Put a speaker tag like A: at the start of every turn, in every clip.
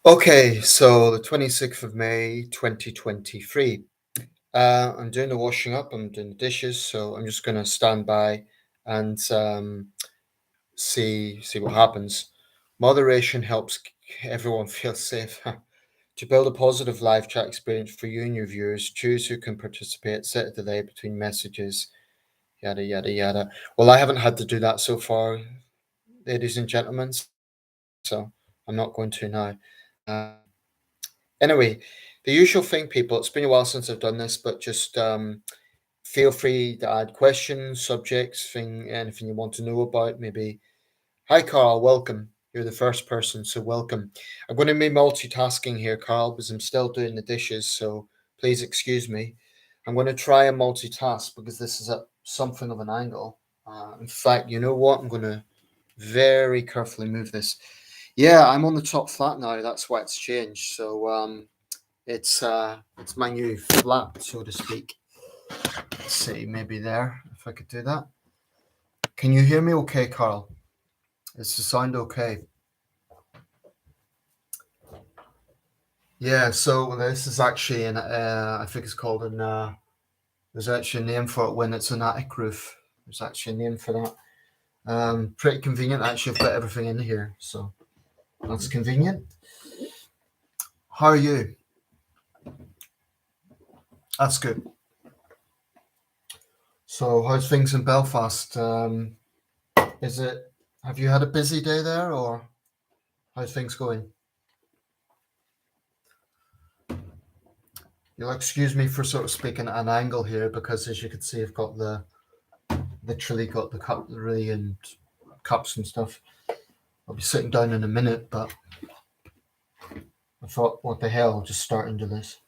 A: Okay, so the 26th of May, 2023. I'm doing the washing up, I'm doing the dishes, so I'm just gonna stand by and see what happens. Moderation helps everyone feel safe. To build a positive live chat experience for you and your viewers, choose who can participate, set a delay between messages, yada yada yada. Well, I haven't had to do that so far, ladies and gentlemen, so I'm not going to now. Uh, Anyway, the usual thing, people. It's been a while since I've done this, but just feel free to add questions, subjects, anything you want to know about. Maybe, hi, Carl. Welcome. You're the first person, so welcome. I'm going to be multitasking here, Carl, because I'm still doing the dishes. So please excuse me. I'm going to try and multitask because this is at something of an angle. In fact, you know what? I'm going to very carefully move this. Yeah, I'm on the top flat now. That's why it's changed. So it's my new flat, so to speak. Let's see, maybe there, if I could do that. Can you hear me okay, Carl? Is the sound okay? Yeah, so this is actually I think it's called there's actually a name for it when it's an attic roof. There's actually a name for that. Pretty convenient, actually. I've got everything in here, so that's convenient. How are you? That's good. So, how's things in Belfast? Is it, have you had a busy day there, or how's things going? You'll excuse me for sort of speaking at an angle here because, as you can see, I've got literally got the cutlery and cups and stuff. I'll be sitting down in a minute, but I thought, what the hell, I'll just start into this.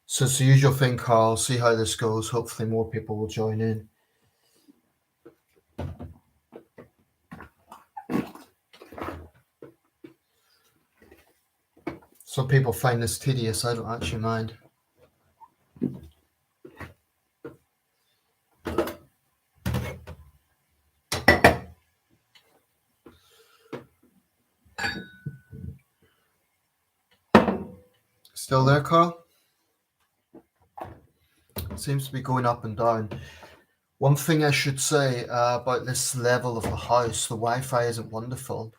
A: So it's the usual thing, Carl. See how this goes. Hopefully, more people will join in. Some people find this tedious. I don't actually mind. Still there, Carl? Seems to be going up and down. One thing I should say about this level of the house, the Wi-Fi isn't wonderful.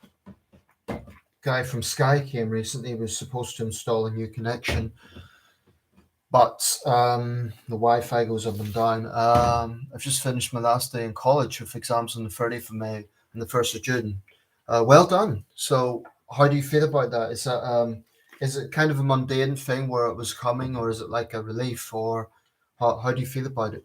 A: Guy from Sky came recently. He was supposed to install a new connection, but the Wi-Fi goes up and down. I've just finished my last day in college with exams on the 30th of May and the 1st of June. Well done. So, how do you feel about that? Is it kind of a mundane thing where it was coming, or is it like a relief, or how do you feel about it?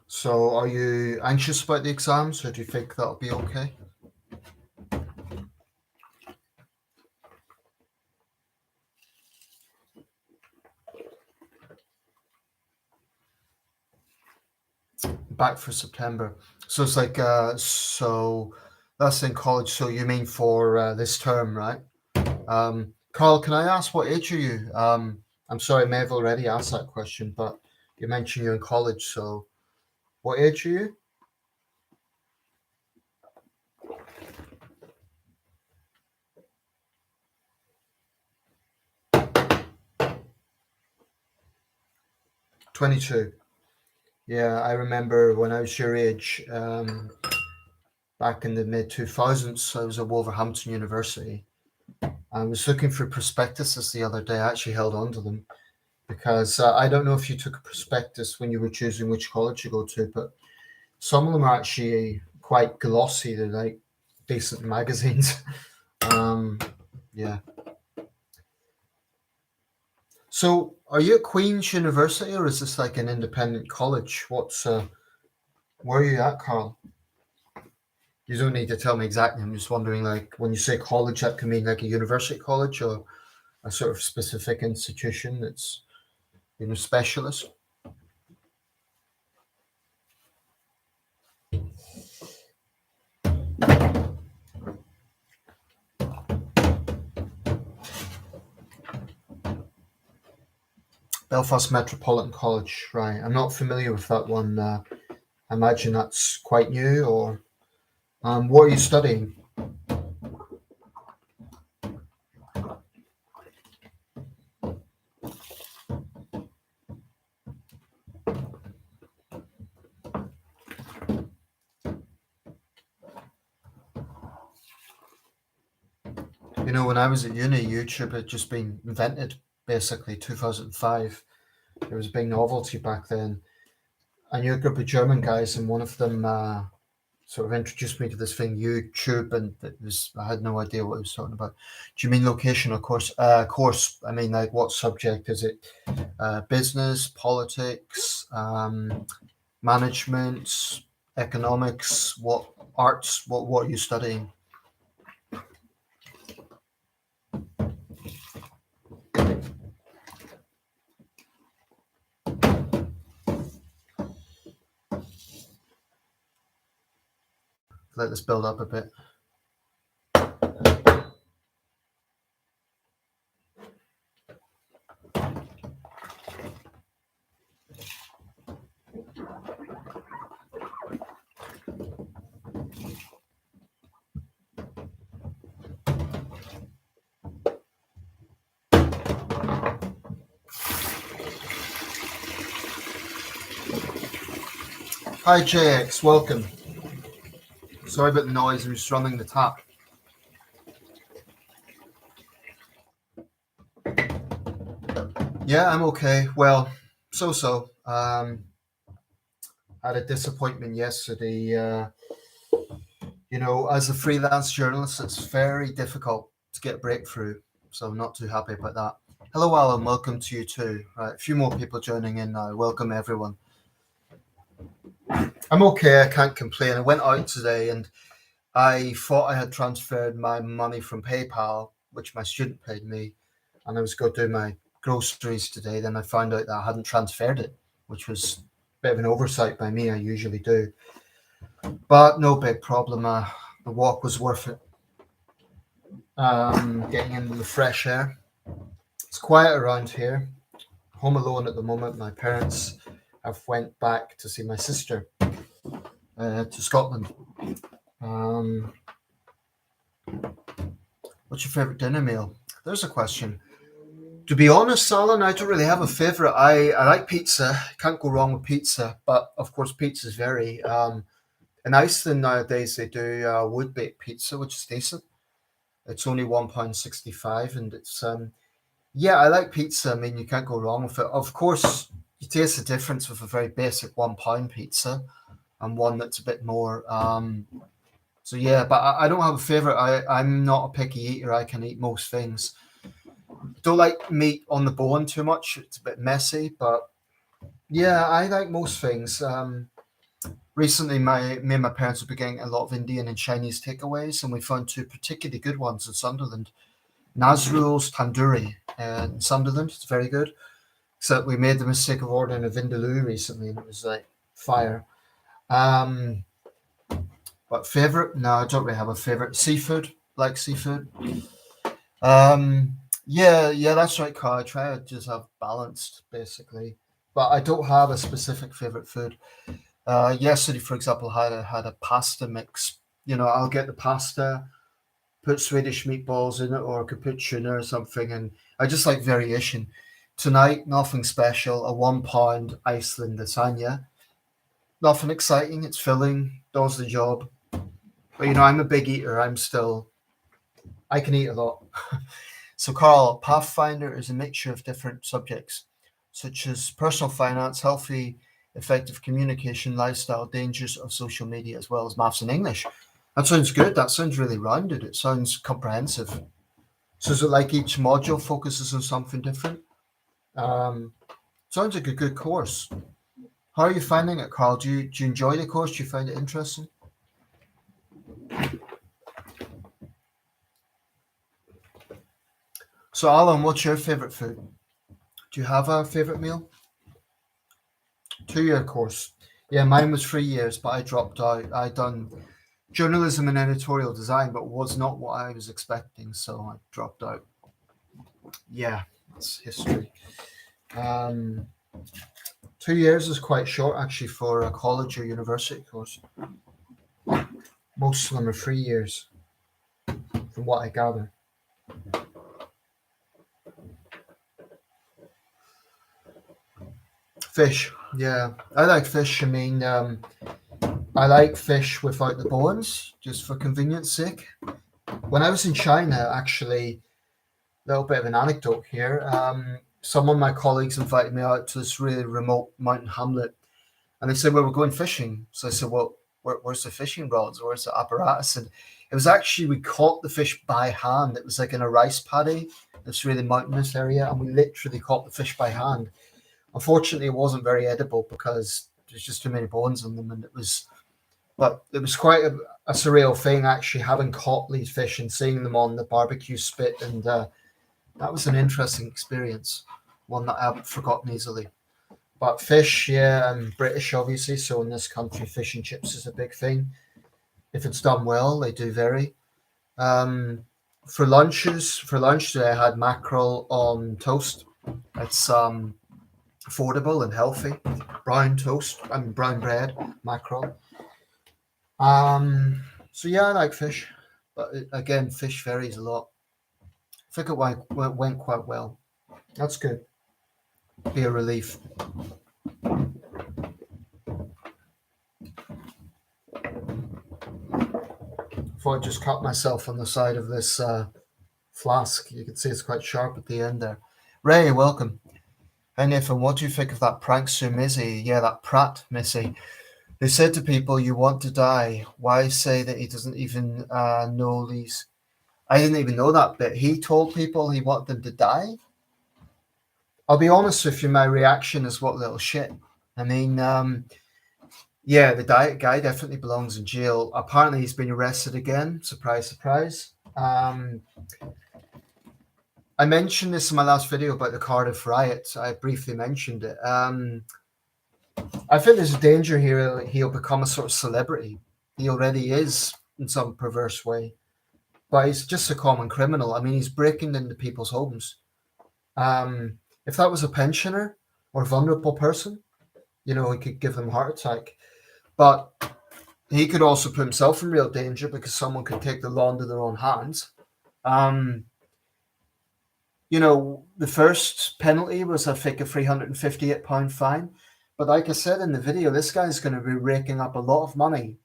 A: So, are you anxious about the exams, or do you think that'll be okay? Back for September. So it's like so that's in college. So you mean for this term, right? Carl, can I ask what age are you? I'm sorry, I may have already asked that question, but you mentioned you're in college. So what age are you? 22. Yeah, I remember when I was your age, back in the mid 2000s, I was at Wolverhampton University. I was looking for prospectuses the other day. I actually held on to them because I don't know if you took a prospectus when you were choosing which college you go to, but some of them are actually quite glossy. They're like decent magazines. um, yeah. So, are you at Queen's University or is this like an independent college? Where are you at, Carl? You don't need to tell me exactly. I'm just wondering, like, when you say college, that can mean like a university college or a sort of specific institution that's specialist. Belfast Metropolitan College, right? I'm not familiar with that one. I imagine that's quite new, or what are you studying? You know, when I was at uni, YouTube had just been invented, basically 2005. It was a big novelty back then. I knew a group of German guys, and one of them sort of introduced me to this thing, YouTube, and I had no idea what he was talking about. Do you mean location, of course? Course. I mean, like, what subject is it? Business, politics, management, economics, what arts? What are you studying? Let this build up a bit. Hi JX, welcome. Sorry about the noise, I'm just running the tap. Yeah, I'm okay. Well, so. Had a disappointment yesterday. You know, as a freelance journalist, it's very difficult to get a breakthrough. So I'm not too happy about that. Hello, Alan. Welcome to you too. Right, a few more people joining in now. Welcome, everyone. I'm okay. I can't complain. I went out today and I thought I had transferred my money from PayPal, which my student paid me, and I was going to do my groceries today. Then I found out that I hadn't transferred it, which was a bit of an oversight by me. I usually do. But no big problem. The walk was worth it. Getting into the fresh air. It's quiet around here. Home alone at the moment. My parents have went back to see my sister to Scotland. What's your favourite dinner meal? There's a question. To be honest, Alan, I don't really have a favourite. I like pizza. Can't go wrong with pizza. But of course, pizza's very. In Iceland nowadays, they do wood baked pizza, which is decent. It's only £1.65, and it's yeah, I like pizza. I mean, you can't go wrong with it. Of course, you taste the difference with a very basic £1 pizza and one that's a bit more. So yeah, but I don't have a favorite. I'm not a picky eater. I can eat most things. Don't like meat on the bone too much. It's a bit messy, but yeah, I like most things. Recently, me and my parents have been getting a lot of Indian and Chinese takeaways, and we found two particularly good ones in Sunderland. Nazrul's Tandoori in Sunderland. It's very good. Except we made the mistake of ordering a vindaloo recently, and it was like fire. Um, but favorite? No, I don't really have a favorite. Seafood, like seafood. Yeah, that's right, Carl. I try to just have balanced, basically. But I don't have a specific favorite food. Yesterday, for example, had a pasta mix. You know, I'll get the pasta, put Swedish meatballs in it, or I could put tuna or something, and I just like variation. Tonight, nothing special. A £1 Iceland lasagna. Nothing exciting. It's filling. Does the job. But you know, I'm a big eater. I can eat a lot. So, Carl, Pathfinder is a mixture of different subjects, such as personal finance, healthy, effective communication, lifestyle, dangers of social media, as well as maths and English. That sounds good. That sounds really rounded. It sounds comprehensive. So, is it like each module focuses on something different? Um, Sounds like a good course. How are you finding it, Carl? Do you enjoy the course? Do you find it interesting? So, Alan, what's your favorite food? Do you have a favorite meal? 2 year course. Yeah, mine was 3 years, but I dropped out. I done journalism and editorial design, but was not what I was expecting, so I dropped out. Yeah, it's history. Um, 2 years is quite short actually for a college or university course. Most of them are 3 years, from what I gather. Fish, yeah, I like fish. I mean, I like fish without the bones, just for convenience sake. When I was in China, actually, a little bit of an anecdote here. Some of my colleagues invited me out to this really remote mountain hamlet, and they said, "Well, we're going fishing." So I said, "Well, where's the fishing rods? Where's the apparatus?" And it was actually we caught the fish by hand. It was like in a rice paddy, this really mountainous area, and we literally caught the fish by hand. Unfortunately, it wasn't very edible because there's just too many bones in them, and but it was quite a surreal thing actually having caught these fish and seeing them on the barbecue spit, and that was an interesting experience, one that I haven't forgotten easily. But fish, yeah, I'm British obviously, so in this country, fish and chips is a big thing. If it's done well, they do vary. Um, for lunch today, I had mackerel on toast. It's affordable and healthy. Brown toast, I mean brown bread, mackerel. So yeah, I like fish, but again, fish varies a lot. I think it went quite well. That's good. Be a relief. If I just cut myself on the side of this flask, you can see it's quite sharp at the end there. Ray, welcome. Hey Nathan, what do you think of that prankster Missy? Yeah, that Pratt Missy, who said to people, "You want to die." Why say that he doesn't even know these? I didn't even know that bit. He told people he wanted them to die. I'll be honest with you, my reaction is what little shit. I mean, yeah, the diet guy definitely belongs in jail. Apparently, he's been arrested again. Surprise, surprise. I mentioned this in my last video about the Cardiff riots. I briefly mentioned it. I think there's a danger here he'll become a sort of celebrity. He already is in some perverse way, but he's just a common criminal. I mean, he's breaking into people's homes. If that was a pensioner or a vulnerable person, he could give them a heart attack. But he could also put himself in real danger because someone could take the law into their own hands. Um, the first penalty was, I think, a £358 fine. But like I said in the video, this guy's going to be raking up a lot of money.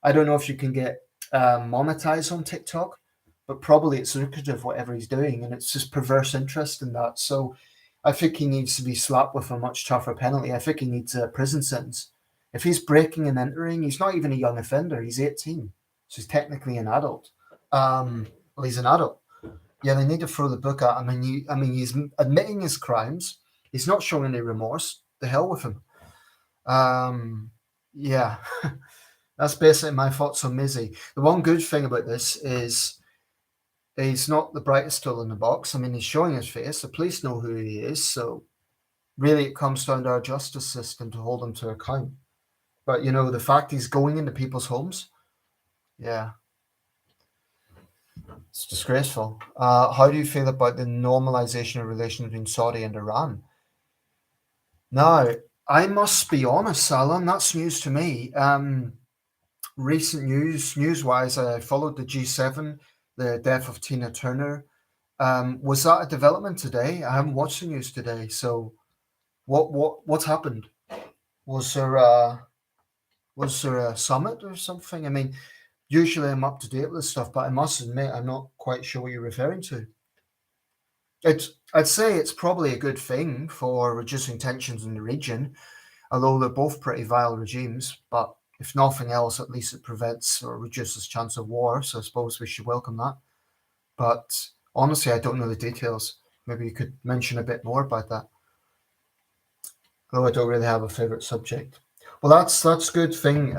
A: I don't know if you can get monetized on TikTok, but probably it's lucrative, whatever he's doing. And it's just perverse interest in that. So I think he needs to be slapped with a much tougher penalty. I think he needs a prison sentence. If he's breaking and entering, he's not even a young offender. He's 18. So he's technically an adult. Well, he's an adult. Yeah, they need to throw the book at him. He's admitting his crimes. He's not showing any remorse. The hell with him. Yeah, that's basically my thoughts on Mizzy. The one good thing about this is he's not the brightest tool in the box. I mean, he's showing his face. The police know who he is. So really, it comes down to our justice system to hold him to account. But, the fact he's going into people's homes, yeah, it's disgraceful. How do you feel about the normalization of relations between Saudi and Iran? Now, I must be honest, Alan, that's news to me. Recent news-wise, I followed the G7, the death of Tina Turner. Was that a development today? I haven't watched the news today. So, what's happened? Was there a summit or something? I mean, usually I'm up to date with this stuff, but I must admit I'm not quite sure what you're referring to. I'd say it's probably a good thing for reducing tensions in the region, although they're both pretty vile regimes. But if nothing else, at least it prevents or reduces chance of war. So I suppose we should welcome that. But honestly, I don't know the details. Maybe you could mention a bit more about that. Though I don't really have a favorite subject. Well, that's a good thing,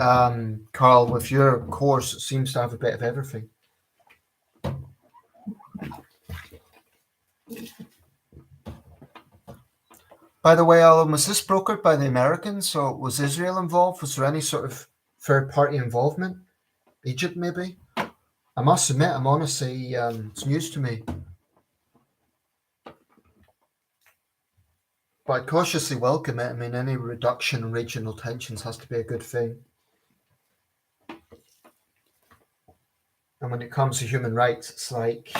A: Carl. With your course, it seems to have a bit of everything. By the way, Alan, was this brokered by the Americans? So was Israel involved? Was there any sort of third-party involvement? Egypt, maybe? I must admit, I'm honestly, it's news to me. But I'd cautiously welcome it. I mean, any reduction in regional tensions has to be a good thing. And when it comes to human rights, it's like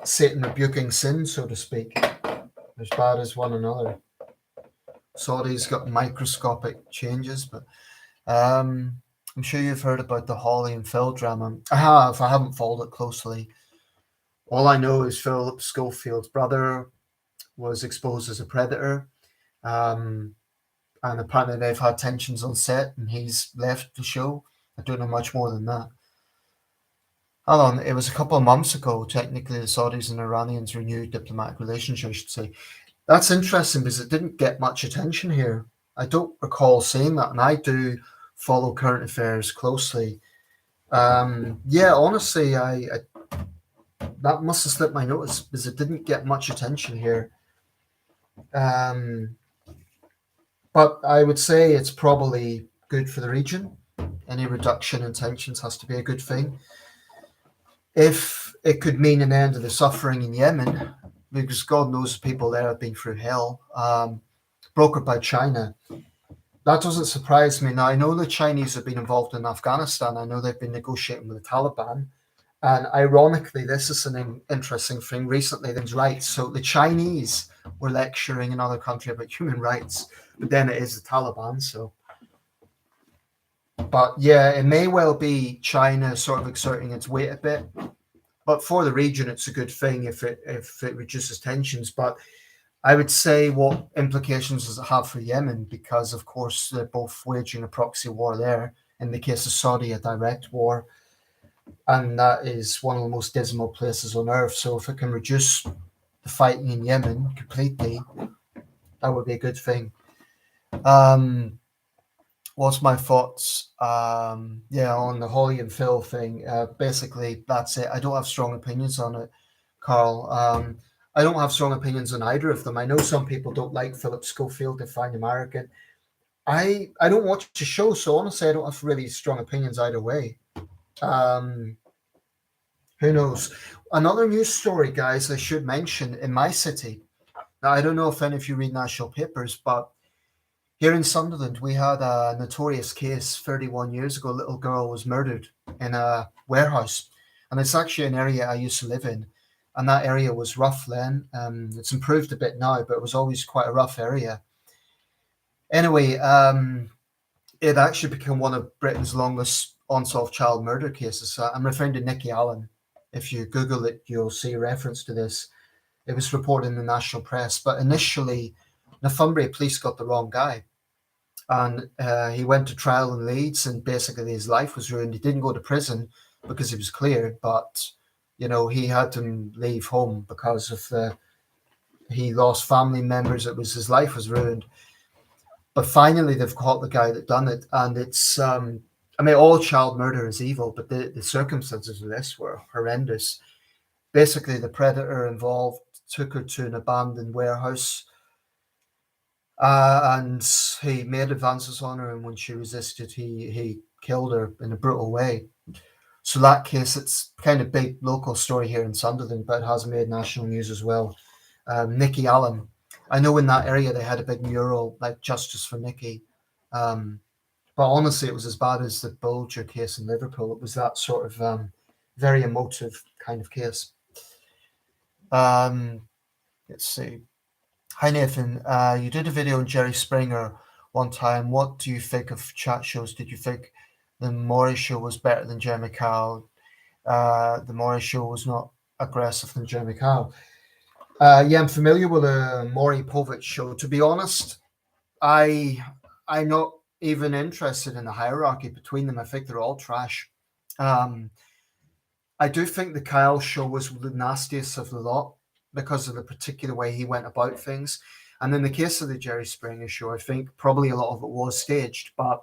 A: Satan rebuking sin, so to speak. They're as bad as one another. Saudi's got microscopic changes, but I'm sure you've heard about the Holly and Phil drama. I have. I haven't followed it closely. All I know is Philip Schofield's brother was exposed as a predator. Um, and apparently they've had tensions on set and he's left the show. I don't know much more than that. Hold on, it was a couple of months ago, technically, the Saudis and Iranians renewed diplomatic relations, I should say. That's interesting because it didn't get much attention here. I don't recall seeing that, and I do follow current affairs closely. Yeah, honestly, I that must have slipped my notice because it didn't get much attention here. Um, but I would say it's probably good for the region. Any reduction in tensions has to be a good thing. If it could mean an end to the suffering in Yemen, because God knows people there have been through hell, brokered by China. That doesn't surprise me. Now, I know the Chinese have been involved in Afghanistan. I know they've been negotiating with the Taliban. And ironically, this is an interesting thing recently, things rights. So the Chinese were lecturing another country about human rights, but then it is the Taliban. So, but yeah, it may well be China sort of exerting its weight a bit. But for the region, it's a good thing if it reduces tensions. But I would say what implications does it have for Yemen? Because of course they're both waging a proxy war there. In the case of Saudi, a direct war, and that is one of the most dismal places on earth. So if it can reduce the fighting in Yemen completely, that would be a good thing. What's my thoughts? Yeah, on the Holly and Phil thing. Basically, that's it. I don't have strong opinions on it, Carl. I don't have strong opinions on either of them. I know some people don't like Philip Schofield. They find him arrogant. I don't watch the show, so honestly, I don't have really strong opinions either way. Um, who knows? Another news story, guys, I should mention in my city. Now, I don't know if any of you read national papers, but here in Sunderland, we had a notorious case 31 years ago. A little girl was murdered in a warehouse. And it's actually an area I used to live in. And that area was rough then. It's improved a bit now, but it was always quite a rough area. Anyway, it actually became one of Britain's longest unsolved child murder cases. I'm referring to Nicky Allen. If you Google it, you'll see a reference to this. It was reported in the national press. But initially, Northumbria police got the wrong guy. And he went to trial in Leeds, and basically his life was ruined. He didn't go to prison because he was cleared, but he had to leave home because of he lost family members. His life was ruined. But finally, they've caught the guy that done it, and it's all child murder is evil, but the circumstances of this were horrendous. Basically, the predator involved took her to an abandoned warehouse. And he made advances on her, and when she resisted, he killed her in a brutal way. So that case, it's kind of big local story here in Sunderland, but it has made national news as well. Nicky Allen, I know in that area they had a big mural like Justice for Nicky, but honestly, it was as bad as the Bulger case in Liverpool. It was that sort of very emotive kind of case. Let's see. Hi Nathan, you did a video on Jerry Springer one time. What do you think of chat shows? Did you think the Maury show was better than Jeremy Kyle? The Maury show was not aggressive than Jeremy Kyle. Yeah, I'm familiar with the Maury Povich show. To be honest, I'm not even interested in the hierarchy between them. I think they're all trash. I do think the Kyle show was the nastiest of the lot because of the particular way he went about things. And in the case of the Jerry Springer show, I think probably a lot of it was staged, but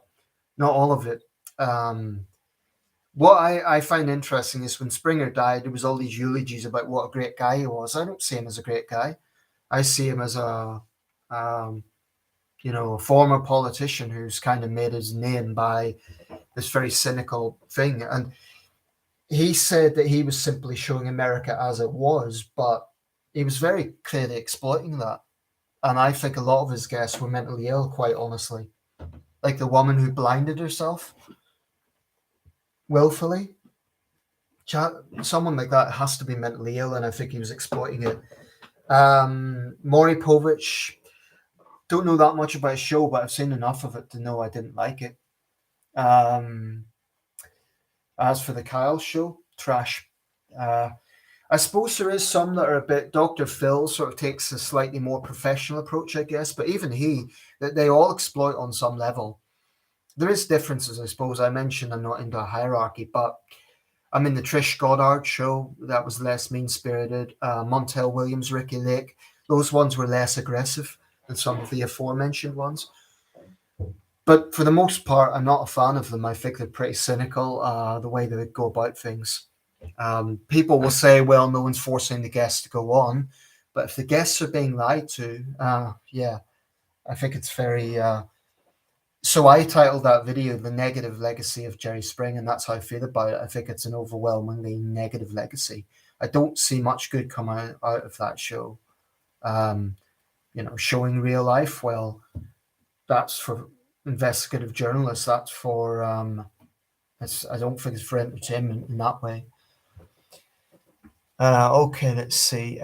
A: not all of it. What I find interesting is when Springer died, there was all these eulogies about what a great guy he was. I don't see him as a great guy. I see him as a former politician who's kind of made his name by this very cynical thing. And he said that he was simply showing America as it was, but he was very clearly exploiting that. And I think a lot of his guests were mentally ill, quite honestly. Like the woman who blinded herself willfully. Someone like that has to be mentally ill, and I think he was exploiting it. Maury Povich, don't know that much about his show, but I've seen enough of it to know I didn't like it. Um, as for the Kyle show, trash. Uh, I suppose there is some that are a bit. Dr. Phil sort of takes a slightly more professional approach, I guess, but even that they all exploit on some level. There is differences, I suppose. I mentioned I'm not into a hierarchy, but I mean the Trish Goddard show that was less mean spirited. Montel Williams, Ricky Lake, those ones were less aggressive than some of the aforementioned ones. But for the most part, I'm not a fan of them. I think they're pretty cynical, the way they go about things. People will say, well, no one's forcing the guests to go on. But if the guests are being lied to, yeah, I think it's very. So I titled that video "The Negative Legacy of Jerry Spring," and that's how I feel about it. I think it's an overwhelmingly negative legacy. I don't see much good come out of that show. Um, showing real life. Well, that's for investigative journalists. That's for. I don't think it's for entertainment in that way. Okay, let's see.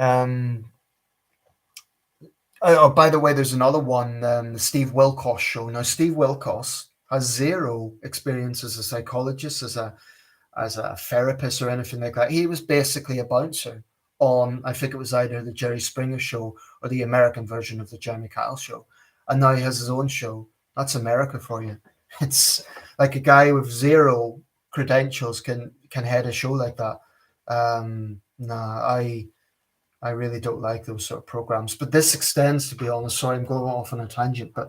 A: Oh, by the way, there's another one, the Steve Wilkos show. Now, Steve Wilkos has zero experience as a psychologist, as a therapist, or anything like that. He was basically a bouncer on, I think it was either the Jerry Springer show or the American version of the Jeremy Kyle show, and now he has his own show. That's America for you. It's like a guy with zero credentials can head a show like that. Nah, I really don't like those sort of programs. But this extends, to be honest. Sorry, I'm going off on a tangent, but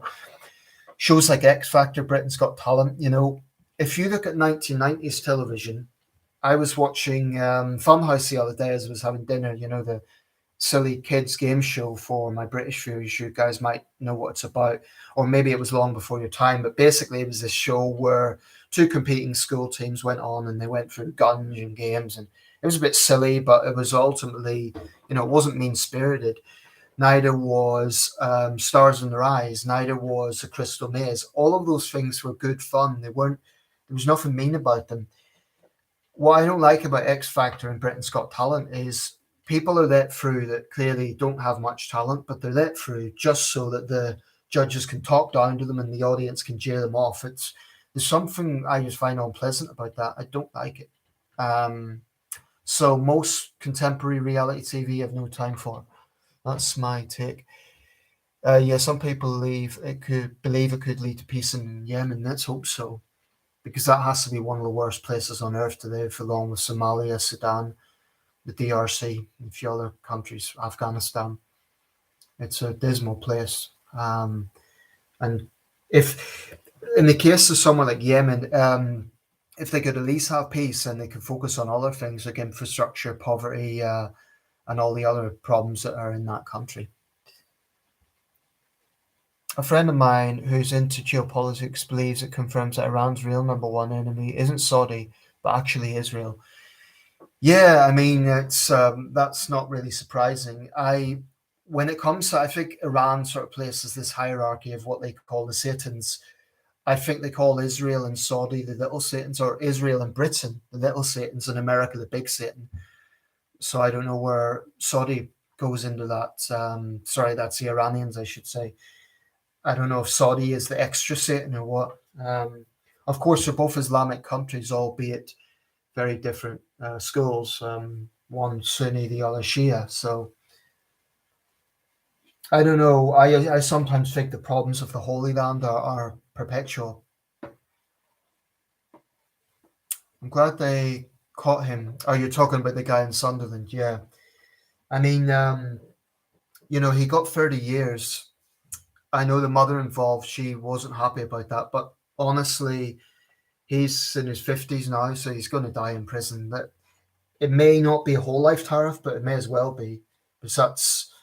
A: shows like X Factor, Britain's Got Talent. If you look at 1990s television, I was watching Funhouse the other day as I was having dinner. The silly kids game show for my British viewers. You guys might know what it's about, or maybe it was long before your time. But basically, it was this show where two competing school teams went on and they went through guns and games, and it was a bit silly, but it was ultimately, it wasn't mean spirited. Neither was Stars in Their Eyes. Neither was A Crystal Maze. All of those things were good fun. They weren't. There was nothing mean about them. What I don't like about X Factor and Britain's Got Talent is people are let through that clearly don't have much talent, but they're let through just so that the judges can talk down to them and the audience can jeer them off. There's something I just find unpleasant about that. I don't like it. So most contemporary reality TV I have no time for. That's my take. Yeah, some people believe it could lead to peace in Yemen. Let's hope so, because that has to be one of the worst places on earth to live, along with Somalia, Sudan, the DRC, and a few other countries, Afghanistan. It's a dismal place. And if, in the case of someone like Yemen, if they could at least have peace and they could focus on other things like infrastructure, poverty, and all the other problems that are in that country. A friend of mine who's into geopolitics believes it confirms that Iran's real number one enemy isn't Saudi, but actually Israel. Yeah, I mean it's that's not really surprising. When it comes to, I think Iran sort of places this hierarchy of what they call the Satans. I think they call Israel and Saudi the little Satans, or Israel and Britain the little Satans, and America the big Satan. So I don't know where Saudi goes into that. Sorry, that's the Iranians, I should say. I don't know if Saudi is the extra Satan or what. Of course, they're both Islamic countries, albeit very different schools. One Sunni, the other Shia. So I don't know. I sometimes think the problems of the Holy Land are perpetual. I'm glad they caught him. Oh, you're talking about the guy in Sunderland? Yeah. I mean, he got 30 years. I know the mother involved, she wasn't happy about that, but honestly, he's in his 50s now, so he's going to die in prison. That it may not be a whole life tariff, but it may as well be. Because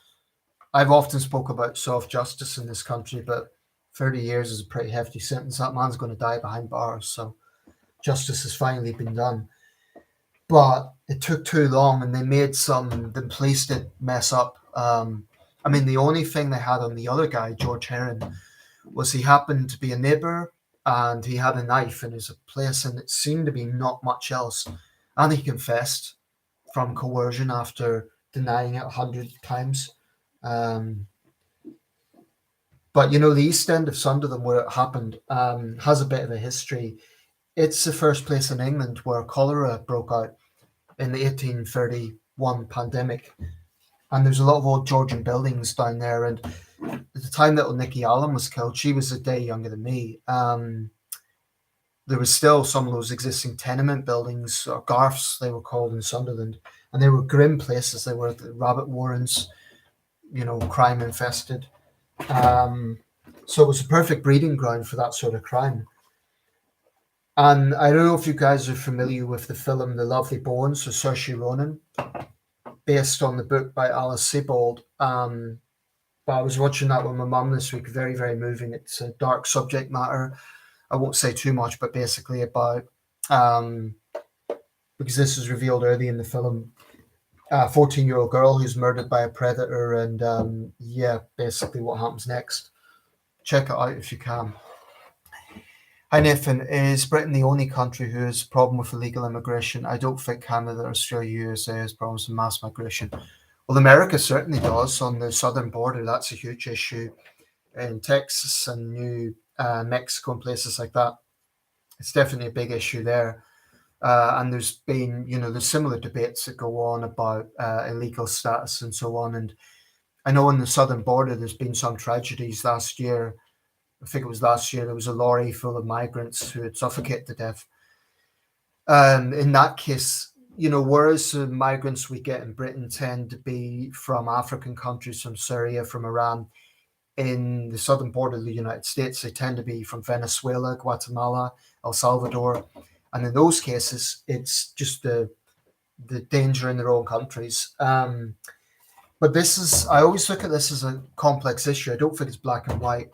A: I've often spoke about soft justice in this country, but 30 years is a pretty hefty sentence. That man's going to die behind bars, so justice has finally been done. But it took too long, and the police did mess up. I mean, the only thing they had on the other guy, George Heron, was he happened to be a neighbour and he had a knife in his place, and it seemed to be not much else. And he confessed from coercion after denying it 100 times. Um, but the east end of Sunderland, where it happened, has a bit of a history. It's the first place in England where cholera broke out in the 1831 pandemic. And there's a lot of old Georgian buildings down there. And at the time that Nicky Allen was killed, she was a day younger than me. There was still some of those existing tenement buildings, or garths they were called, in Sunderland. And they were grim places. They were the rabbit warrens, crime infested. So it was a perfect breeding ground for that sort of crime. And I don't know if you guys are familiar with the film The Lovely Bones of Saoirse Ronan, based on the book by Alice Sebold. But I was watching that with my mum this week. Very, very moving. It's a dark subject matter. I won't say too much, but basically about, because this is revealed early in the film, a 14-year-old girl who's murdered by a predator, and basically what happens next. Check it out if you can. Hi Nathan, is Britain the only country who has a problem with illegal immigration? I don't think Canada, Australia, USA has problems with mass migration. Well, America certainly does on the southern border. That's a huge issue in Texas and New Mexico and places like that. It's definitely a big issue there. And there's been, there's similar debates that go on about illegal status and so on. And I know on the southern border, there's been some tragedies last year. I think it was last year, there was a lorry full of migrants who had suffocated to death. In that case, whereas the migrants we get in Britain tend to be from African countries, from Syria, from Iran, in the southern border of the United States, they tend to be from Venezuela, Guatemala, El Salvador. And in those cases, it's just the danger in their own countries. But I always look at this as a complex issue. I don't think it's black and white.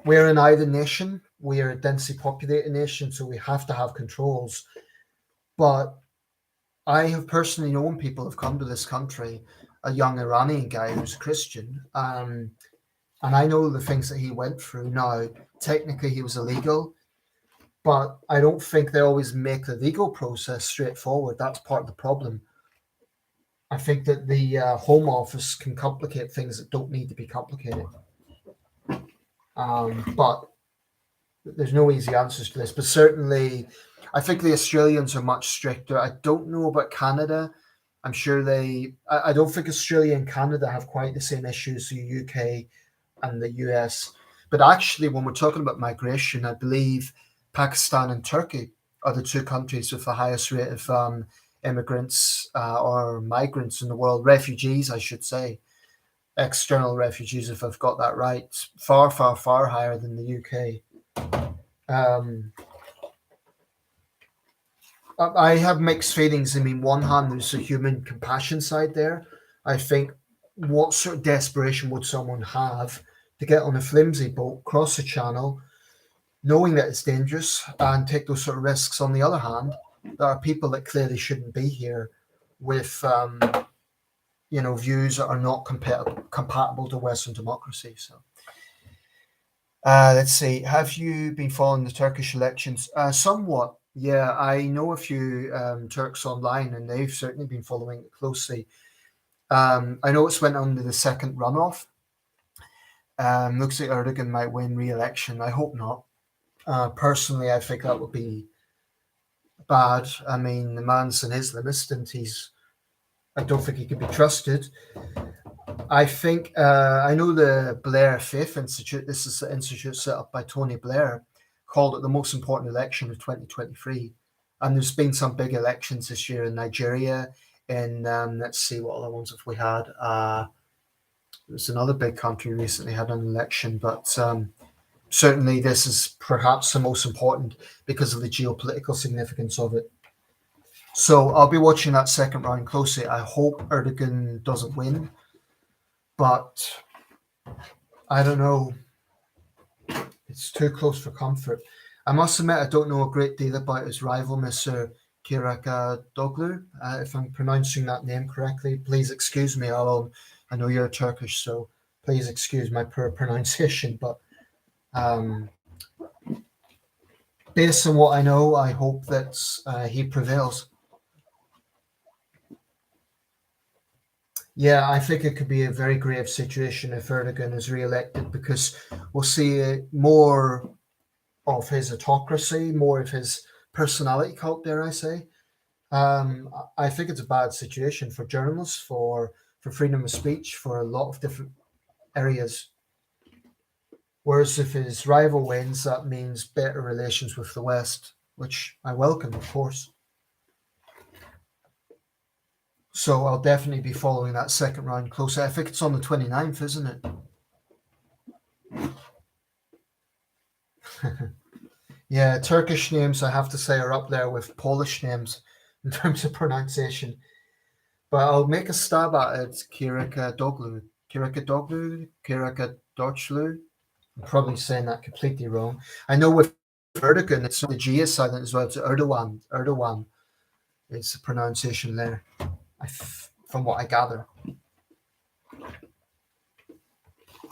A: We're an island nation. We are a densely populated nation, so we have to have controls. But I have personally known people who've come to this country, a young Iranian guy who's a Christian, and I know the things that he went through. Now, technically, he was illegal, but I don't think they always make the legal process straightforward. That's part of the problem. I think that the Home Office can complicate things that don't need to be complicated. But there's no easy answers to this. But certainly, I think the Australians are much stricter. I don't know about Canada. I'm sure I don't think Australia and Canada have quite the same issues as the UK and the US. But actually, when we're talking about migration, I believe Pakistan and Turkey are the two countries with the highest rate of immigrants or migrants in the world. Refugees, I should say. External refugees, if I've got that right. Far, far, far higher than the UK. I have mixed feelings. I mean, one hand, there's a human compassion side there. I think, what sort of desperation would someone have to get on a flimsy boat, cross the channel, knowing that it's dangerous, and take those sort of risks? On the other hand, there are people that clearly shouldn't be here with, views that are not compatible to Western democracy. So, let's see. Have you been following the Turkish elections? Somewhat. Yeah, I know a few Turks online, and they've certainly been following it closely. I know it's went on to the second runoff. Looks like Erdogan might win re-election. I hope not. Personally, I think that would be bad. I mean, the man's an Islamist, and I don't think he can be trusted. I think I know the Blair Faith Institute. This is the institute set up by Tony Blair, called it the most important election of 2023. And there's been some big elections this year in Nigeria. In let's see, what other ones have we had? There's another big country recently had an election, but certainly this is perhaps the most important because of the geopolitical significance of it. So I'll be watching that second round closely. I hope Erdogan doesn't win, but I don't know. It's too close for comfort. I must admit, I don't know a great deal about his rival, Mr. Kirakadoglu, if I'm pronouncing that name correctly. Please excuse me, Alon. I know you're Turkish, so please excuse my poor pronunciation. But um, based on what I know, I hope that he prevails. Yeah, I think it could be a very grave situation if Erdogan is re-elected, because we'll see more of his autocracy, more of his personality cult, dare I say. I think it's a bad situation for journalists, for freedom of speech, for a lot of different areas. Whereas if his rival wins, that means better relations with the West, which I welcome, of course. So I'll definitely be following that second round closely. I think it's on the 29th, isn't it? Yeah, Turkish names, I have to say, are up there with Polish names in terms of pronunciation. But I'll make a stab at it. Kirika Doglu. Kirika Doglu? Kirika Dochlu? I'm probably saying that completely wrong. I know with Erdogan, it's the G is silent as well. It's Erdogan. Erdogan is the pronunciation there, from what I gather.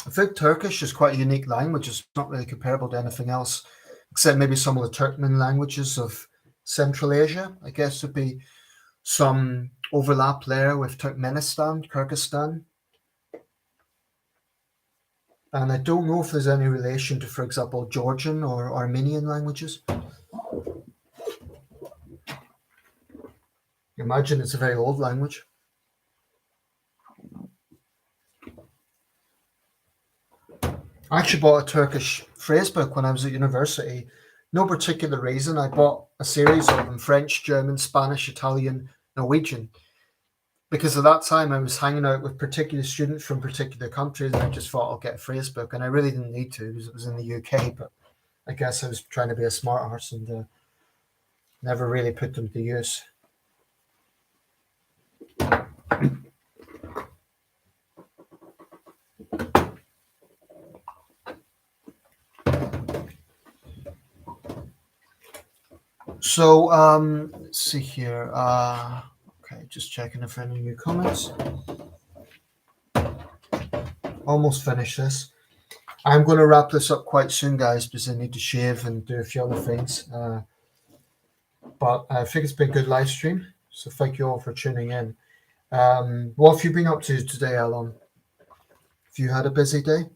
A: I think Turkish is quite a unique language. It's not really comparable to anything else, except maybe some of the Turkmen languages of Central Asia. I guess would be some overlap there with Turkmenistan, Kyrgyzstan. And I don't know if there's any relation to, for example, Georgian or Armenian languages. Imagine it's a very old language. I actually bought a Turkish phrase book when I was at university. No particular reason. I bought a series of them: French, German, Spanish, Italian, Norwegian. Because at that time I was hanging out with particular students from particular countries, and I just thought I'll get a phrase book. And I really didn't need to because it was in the UK, but I guess I was trying to be a smart arse and never really put them to use. So let's see here. Okay, just checking if any new comments. Almost finished this. I'm going to wrap this up quite soon, guys, because I need to shave and do a few other things. But I think it's been a good live stream. So thank you all for tuning in. What have you been up to today, Alan? Have you had a busy day?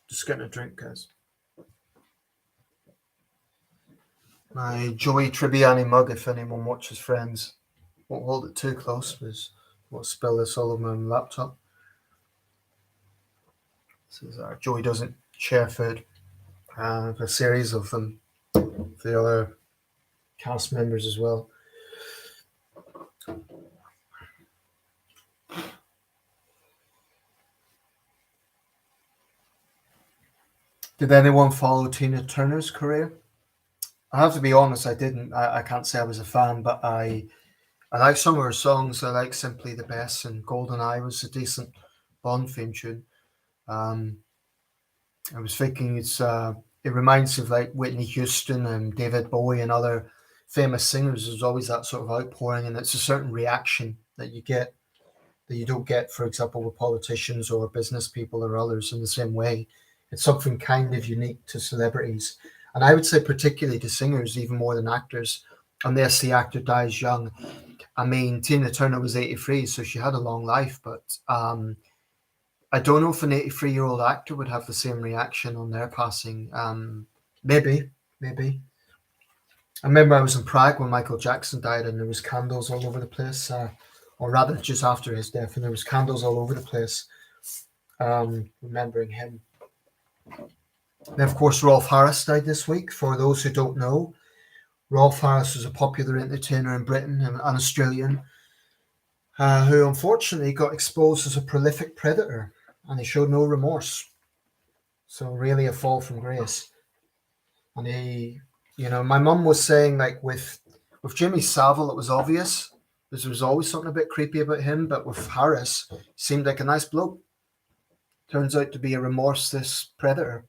A: Just getting a drink, guys. My Joey Tribbiani mug, if anyone watches Friends. Won't hold it too close because we'll spill this all over my laptop. This is Joey doesn't share food. A series of them for the other cast members as well. Did anyone follow Tina Turner's career? I have to be honest, I didn't. I can't say I was a fan, but I like some of her songs. I like Simply the Best, and Golden Eye was a decent Bond theme tune. I was thinking it reminds me of like Whitney Houston and David Bowie and other famous singers. There's always that sort of outpouring, and it's a certain reaction that you get that you don't get, for example, with politicians or business people or others in the same way. It's something kind of unique to celebrities. And I would say particularly to singers, even more than actors, unless the actor dies young. I mean, Tina Turner was 83, so she had a long life, but I don't know if an 83-year-old actor would have the same reaction on their passing. Maybe. I remember I was in Prague when Michael Jackson died, and there was candles all over the place, or rather just after his death, and there was candles all over the place, remembering him. And of course, Rolf Harris died this week. For those who don't know, Rolf Harris was a popular entertainer in Britain and an Australian who unfortunately got exposed as a prolific predator, and he showed no remorse. So really a fall from grace. And my mum was saying, like, with Jimmy Savile, it was obvious because there was always something a bit creepy about him, but with Harris, he seemed like a nice bloke. turns out to be a remorseless predator.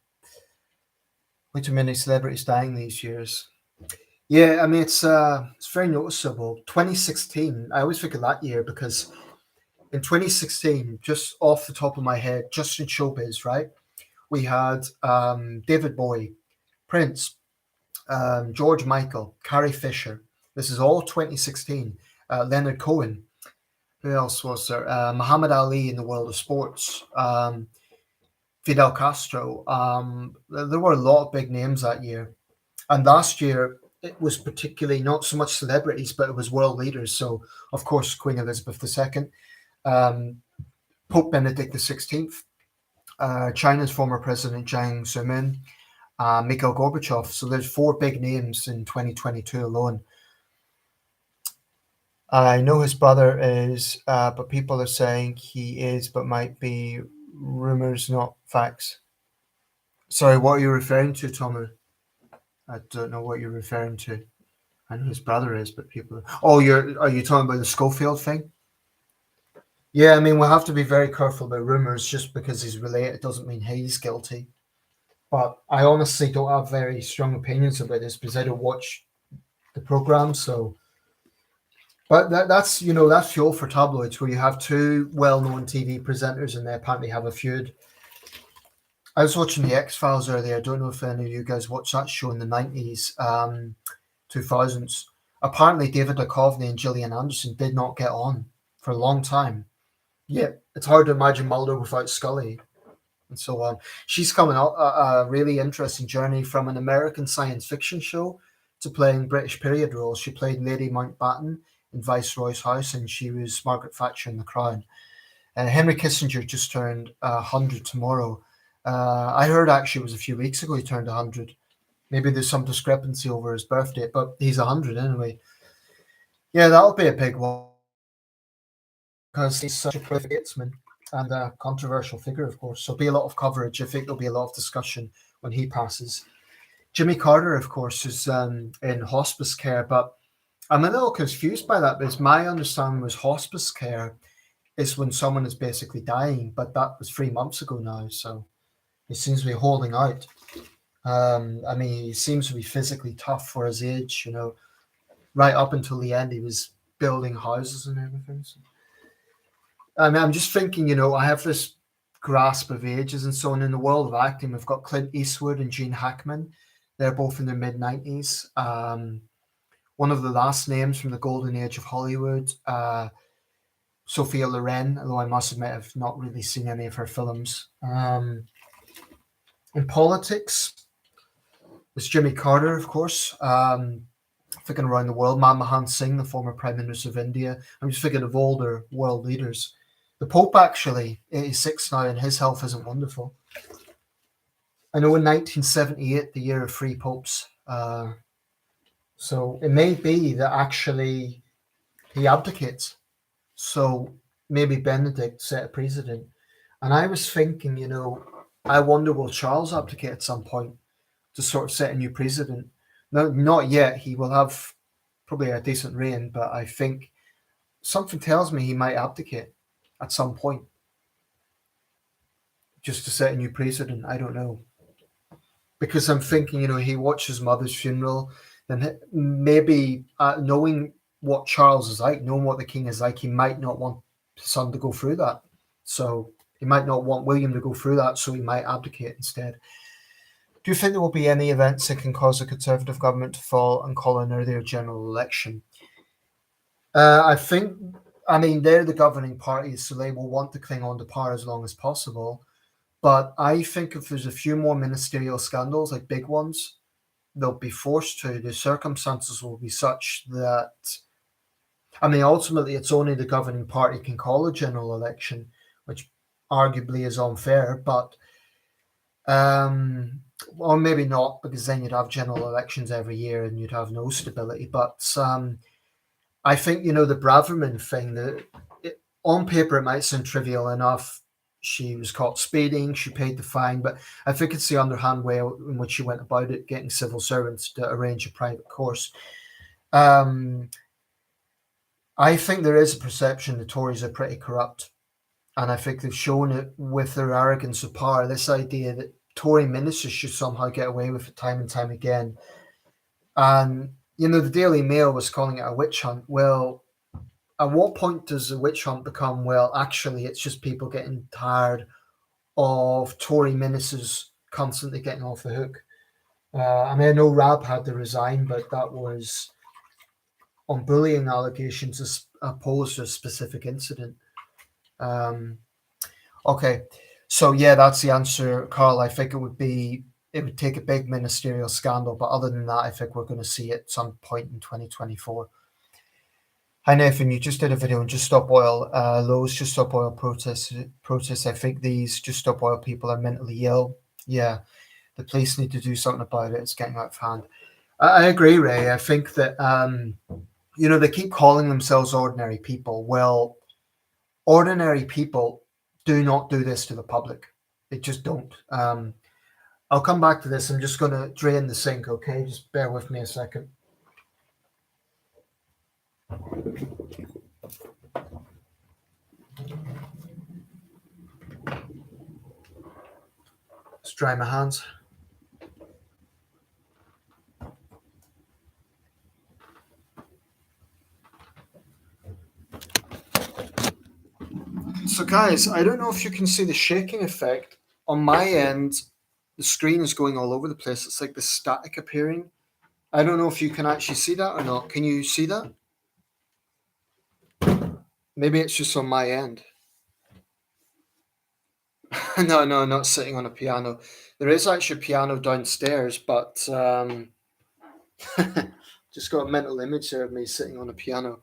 A: Way too many celebrities dying these years. Yeah, I mean it's very noticeable. 2016, I always think of that year because in 2016, just off the top of my head, just in showbiz, right? We had David Bowie, Prince, George Michael, Carrie Fisher. This is all 2016. Leonard Cohen. Who else was there? Muhammad Ali in the world of sports. Fidel Castro. There were a lot of big names that year. And last year, it was particularly not so much celebrities, but it was world leaders. So, of course, Queen Elizabeth II, um, Pope Benedict XVI, China's former president Jiang Zemin, Mikhail Gorbachev. So there's four big names in 2022 alone. I know his brother is, but people are saying he is, but might be rumors, not facts. Sorry, what are you referring to, Tommy? I don't know what you're referring to. I know his brother is, but people. Oh, are you talking about the Schofield thing? Yeah, I mean we'll have to be very careful about rumors. Just because he's related doesn't mean he's guilty. But I honestly don't have very strong opinions about this because I don't watch the program. So, but that's that's fuel for tabloids where you have two well-known TV presenters and they apparently have a feud. I was watching the X Files earlier. I don't know if any of you guys watched that show in the 90s, 2000s. Apparently, David Duchovny and Gillian Anderson did not get on for a long time. Yeah, it's hard to imagine Mulder without Scully and so on. She's coming up a really interesting journey from an American science fiction show to playing British period roles. She played Lady Mountbatten in Viceroy's House, and she was Margaret Thatcher in The Crown. Henry Kissinger just turned 100 tomorrow. I heard actually it was a few weeks ago he turned 100. Maybe there's some discrepancy over his birthday, but he's 100 anyway. Yeah, that'll be a big one because he's such a prolific statesman and a controversial figure, of course. So, be a lot of coverage. I think there'll be a lot of discussion when he passes. Jimmy Carter, of course, is in hospice care, but I'm a little confused by that because my understanding was hospice care is when someone is basically dying, but that was 3 months ago now, so he seems to be holding out. I mean, he seems to be physically tough for his age, right up until the end, he was building houses and everything. So. I mean, I'm just thinking, I have this grasp of ages and so on. In the world of acting, we've got Clint Eastwood and Gene Hackman. They're both in their mid-90s. One of the last names from the golden age of Hollywood, Sophia Loren, although I must admit I've not really seen any of her films. In politics, it's Jimmy Carter, of course. Thinking around the world, Manmohan Singh, the former Prime Minister of India. I'm just thinking of older world leaders. The Pope, actually, 86 now, and his health isn't wonderful. I know in 1978, the year of three popes. So it may be that actually he abdicates. So maybe Benedict set a precedent. And I was thinking, I wonder will Charles abdicate at some point to sort of set a new precedent. No, not yet. He will have probably a decent reign, but I think something tells me he might abdicate at some point just to set a new precedent. I don't know. Because I'm thinking, he watched his mother's funeral, then maybe knowing what Charles is like, knowing what the king is like, he might not want his son to go through that. So he might not want William to go through that, so he might abdicate instead. Do you think there will be any events that can cause a Conservative government to fall and call an earlier general election? I mean, they're the governing party, so they will want to cling on to power as long as possible. But I think if there's a few more ministerial scandals, like big ones, they'll be forced to. The circumstances will be such that, I mean, ultimately, it's only the governing party can call a general election, which arguably is unfair, but or maybe not, because then you'd have general elections every year and you'd have no stability. But I think, the Braverman thing, on paper it might sound trivial enough. She was caught speeding, she paid the fine, but I think it's the underhand way in which she went about it, getting civil servants to arrange a private course. I think there is a perception the Tories are pretty corrupt. And I think they've shown it with their arrogance of power. This idea that Tory ministers should somehow get away with it time and time again. And, the Daily Mail was calling it a witch hunt. Well, at what point does a witch hunt become, well, actually, it's just people getting tired of Tory ministers constantly getting off the hook? I know Rab had to resign, but that was on bullying allegations as opposed to a specific incident. Um, okay, so yeah, that's the answer, Carl. I think it would take a big ministerial scandal, but other than that, I think we're going to see it at some point in 2024. Hi Nathan, you just did a video on Just Stop Oil, Lowe's Just Stop Oil protests. I think these Just Stop Oil people are mentally ill. Yeah, the police need to do something about it. It's getting out of hand. I agree, Ray. I think that they keep calling themselves ordinary people. Well, ordinary people do not do this to the public. They just don't. I'll come back to this. I'm just going to drain the sink, okay? Just bear with me a second. Let's dry my hands. So, guys, I don't know if you can see the shaking effect. On my end, the screen is going all over the place. It's like the static appearing. I don't know if you can actually see that or not. Can you see that? Maybe it's just on my end. No, no, not sitting on a piano. There is actually a piano downstairs, but just got a mental image there of me sitting on a piano.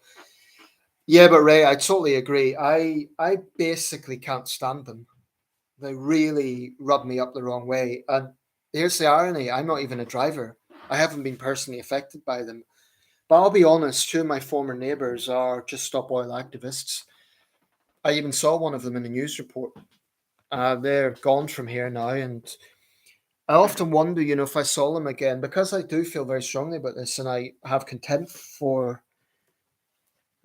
A: Yeah, but Ray, I totally agree. I basically can't stand them. They really rub me up the wrong way. And here's the irony: I'm not even a driver. I haven't been personally affected by them. But I'll be honest, two of my former neighbours are just stop oil activists. I even saw one of them in a news report. They're gone from here now, and I often wonder, if I saw them again, because I do feel very strongly about this, and I have contempt for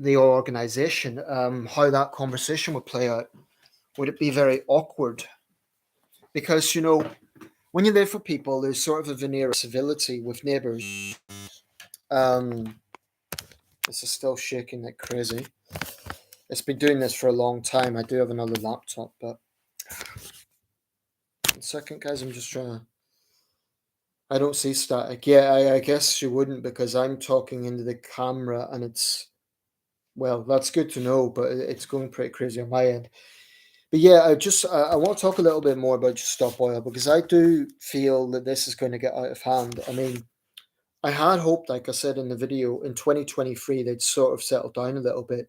A: the organization, how that conversation would play out. Would it be very awkward? Because, when you live for people, there's sort of a veneer of civility with neighbors. Um, this is still shaking like crazy. It's been doing this for a long time. I do have another laptop, but 1 second, guys. I'm just trying to. I don't see static. Yeah, I guess you wouldn't because I'm talking into the camera and it's. Well, that's good to know, but it's going pretty crazy on my end. But yeah, I want to talk a little bit more about Just Stop Oil because I do feel that this is going to get out of hand. I mean, I had hoped, like I said in the video, in 2023 they'd sort of settle down a little bit.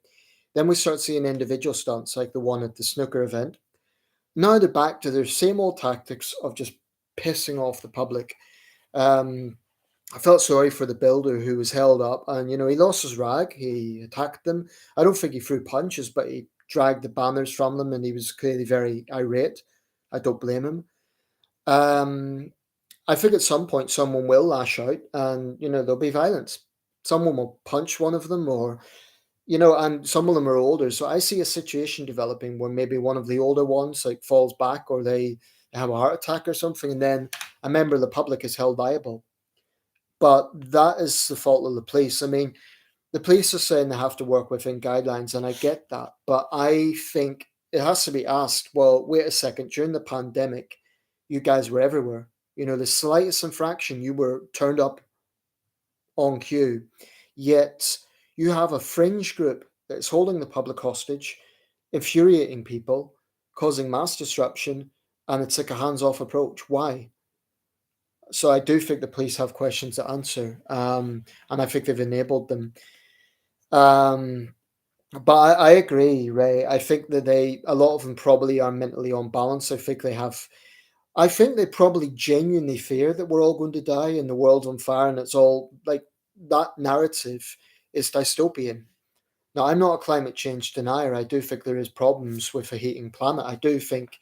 A: Then we start seeing individual stunts like the one at the snooker event. Now they're back to their same old tactics of just pissing off the public. Um, I felt sorry for the builder who was held up, and he lost his rag. He attacked them. I don't think he threw punches, but he dragged the banners from them, and he was clearly very irate. I don't blame him. Um, I think at some point someone will lash out, and there'll be violence. Someone will punch one of them, or and some of them are older. So I see a situation developing where maybe one of the older ones like falls back, or they have a heart attack or something, and then a member of the public is held liable. But that is the fault of the police. I mean, the police are saying they have to work within guidelines, and I get that. But I think it has to be asked, well, wait a second, during the pandemic, you guys were everywhere. The slightest infraction, you were turned up on cue. Yet you have a fringe group that's holding the public hostage, infuriating people, causing mass disruption, and it's like a hands off approach. Why? So I do think the police have questions to answer, and I think they've enabled them. Um, but I agree, Ray. I think that a lot of them probably are mentally unbalanced. I think they probably genuinely fear that we're all going to die and the world's on fire and it's all like that narrative is dystopian. Now, I'm not a climate change denier. I do think there is problems with a heating planet. I do think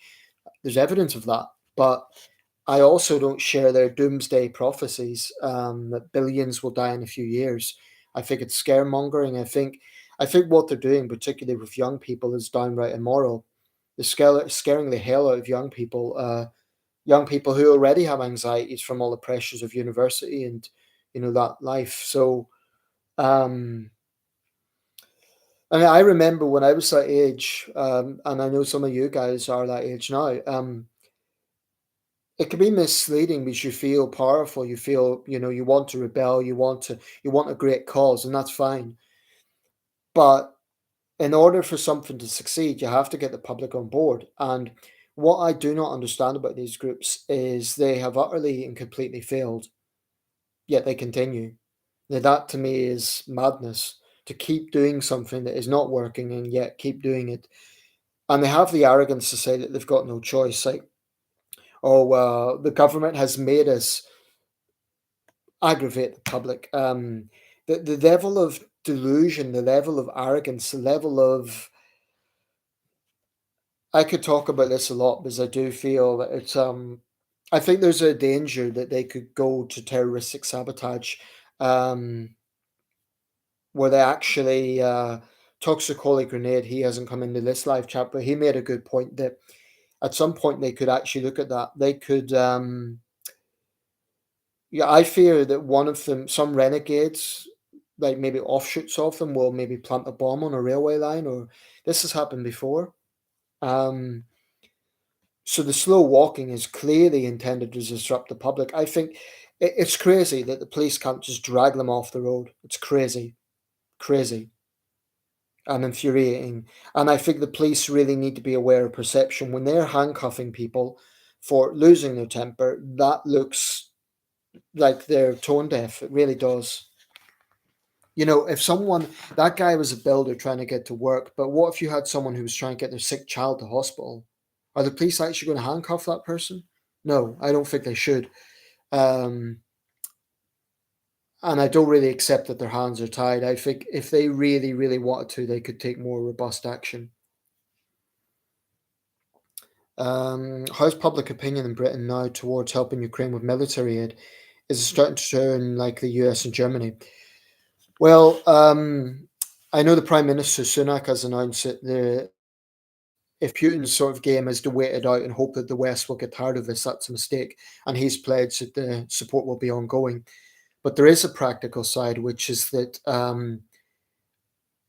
A: there's evidence of that, but I also don't share their doomsday prophecies that billions will die in a few years. I think it's scaremongering. I think what they're doing, particularly with young people, is downright immoral. They're scaring the hell out of young people who already have anxieties from all the pressures of university and that life. So, um, and I remember when I was that age, and I know some of you guys are that age now. It can be misleading because you feel powerful, you feel you want to rebel, you want a great cause, and that's fine. But in order for something to succeed, you have to get the public on board. And what I do not understand about these groups is they have utterly and completely failed, yet they continue. Now, that to me is madness, to keep doing something that is not working and yet keep doing it. And they have the arrogance to say that they've got no choice. Like, oh, the government has made us aggravate the public. The level of delusion, the level of arrogance, the level of I could talk about this a lot because I do feel that it's I think there's a danger that they could go to terroristic sabotage, um, where they actually Toxicolic Grenade. He hasn't come into this live chat, but he made a good point that at some point they could actually look at that. They could, yeah. I fear that one of them, some renegades, like maybe offshoots of them, will maybe plant a bomb on a railway line, or this has happened before. Um, So the slow walking is clearly intended to disrupt the public. I think it's crazy that the police can't just drag them off the road. It's crazy, crazy, and infuriating. And I think the police really need to be aware of perception when they're handcuffing people for losing their temper. That looks like they're tone deaf. It really does. If that guy was a builder trying to get to work, but what if you had someone who was trying to get their sick child to hospital? Are the police actually going to handcuff that person? No, I don't think they should. Um, and I don't really accept that their hands are tied. I think if they really, really wanted to, they could take more robust action. How's public opinion in Britain now towards helping Ukraine with military aid? Is it starting to turn like the US and Germany? Well, I know the Prime Minister Sunak has announced that if Putin's sort of game is to wait it out and hope that the West will get tired of this, that's a mistake. And he's pledged that the support will be ongoing. But there is a practical side, which is that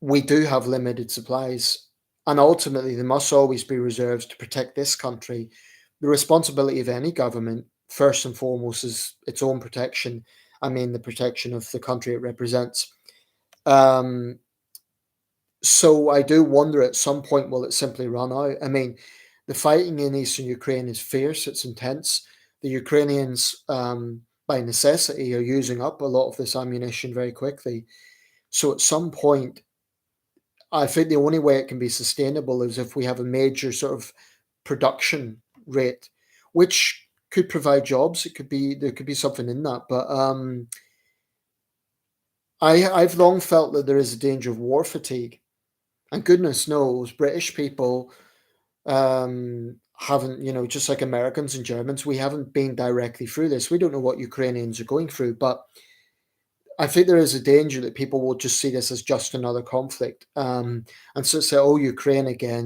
A: we do have limited supplies. And ultimately, there must always be reserves to protect this country. The responsibility of any government, first and foremost, is its own protection. I mean, the protection of the country it represents. Um, So I do wonder at some point will it simply run out? I mean, the fighting in eastern Ukraine is fierce, it's intense. The Ukrainians, by necessity, are using up a lot of this ammunition very quickly. So at some point, I think the only way it can be sustainable is if we have a major sort of production rate, which could provide jobs. There could be something in that, but I've long felt that there is a danger of war fatigue. And goodness knows, British people haven't, just like Americans and Germans, we haven't been directly through this. We don't know what Ukrainians are going through, but I think there is a danger that people will just see this as just another conflict, and so say, "Oh, Ukraine again."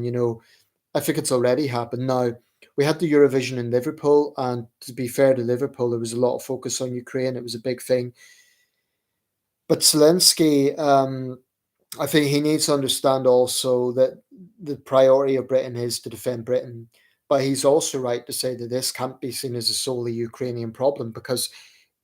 A: I think it's already happened. Now we had the Eurovision in Liverpool, and to be fair to Liverpool, there was a lot of focus on Ukraine. It was a big thing, but Zelensky, I think he needs to understand also that the priority of Britain is to defend Britain. But he's also right to say that this can't be seen as a solely Ukrainian problem, because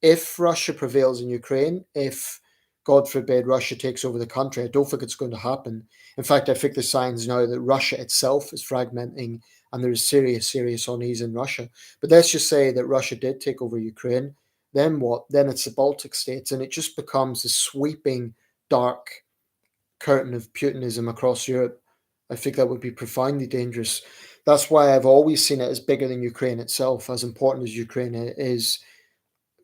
A: if Russia prevails in Ukraine, if God forbid Russia takes over the country, I don't think it's going to happen. In fact, I think the signs now that Russia itself is fragmenting and there is serious, serious unease in Russia. But let's just say that Russia did take over Ukraine. Then what? Then it's the Baltic states, and it just becomes a sweeping, dark curtain of Putinism across Europe. I think that would be profoundly dangerous. That's why I've always seen it as bigger than Ukraine itself, as important as Ukraine is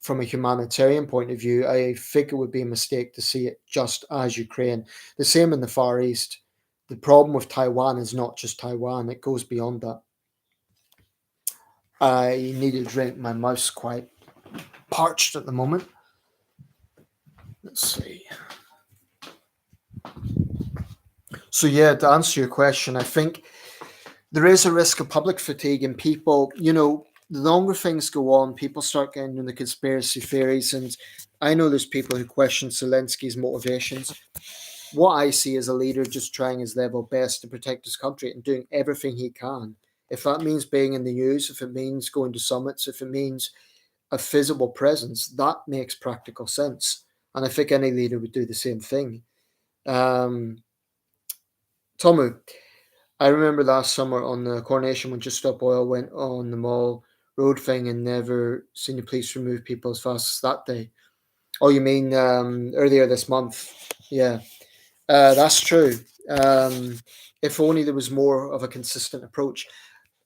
A: from a humanitarian point of view. I think it would be a mistake to see it just as Ukraine. The same in the Far East. The problem with Taiwan is not just Taiwan, it goes beyond that. I need a drink. My mouth's quite parched at the moment. Let's see. So, yeah, to answer your question, I think There is a risk of public fatigue, and people, the longer things go on, people start getting into conspiracy theories. And I know there's people who question Zelensky's motivations. What I see is a leader just trying his level best to protect his country and doing everything he can. If that means being in the news, if it means going to summits, if it means a visible presence, that makes practical sense. And I think any leader would do the same thing. Um, Tomu, I remember last summer on the coronation when Just Stop Oil went on the mall road thing and never seen the police remove people as fast as that day. Oh, you mean earlier this month? Yeah, that's true. Um, if only there was more of a consistent approach.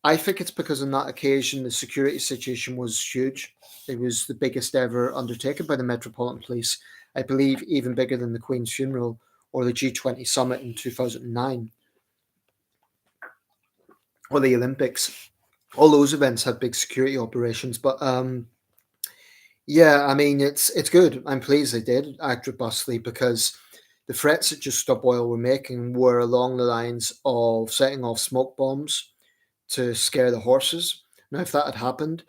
A: I think it's because on that occasion the security situation was huge. It was the biggest ever undertaken by the Metropolitan Police. I believe even bigger than the Queen's funeral or the G20 summit in 2009 or the Olympics. All those events had big security operations, but yeah, I mean it's good. I'm pleased they did act robustly because the threats that Just Stop Oil were making were along the lines of setting off smoke bombs to scare the horses. Now, if that had happened,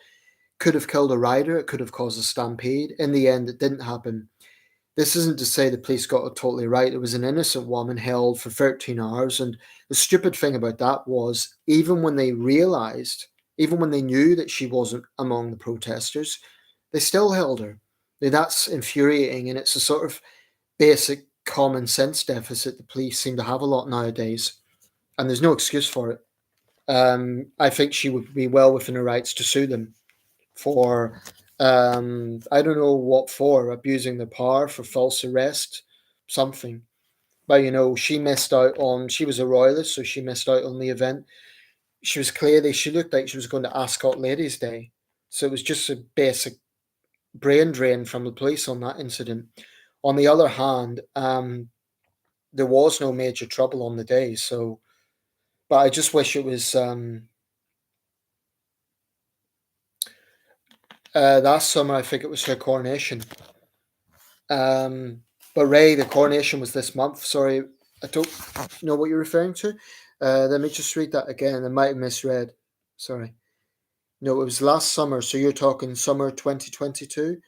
A: could have killed a rider, it could have caused a stampede. In the end, it didn't happen. This isn't to say the police got it totally right. It was an innocent woman held for 13 hours. And the stupid thing about that was, even when they knew that she wasn't among the protesters, they still held her. Now, that's infuriating. And it's a sort of basic common sense deficit the police seem to have a lot nowadays. And there's no excuse for it. I think she would be well within her rights to sue them for I don't know what for, abusing the power, for false arrest, something. But she missed out on. She was a royalist, so she missed out on the event. She looked like she was going to Ascot Ladies' Day, so it was just a basic brain drain from the police on that incident. On the other hand, there was no major trouble on the day, so. But I just wish it was. Last summer, I think it was her coronation. Um, but Ray, the coronation was this month. Sorry, I don't know what you're referring to. Let me just read that again. I might have misread. Sorry. No, it was last summer. So you're talking summer 2022.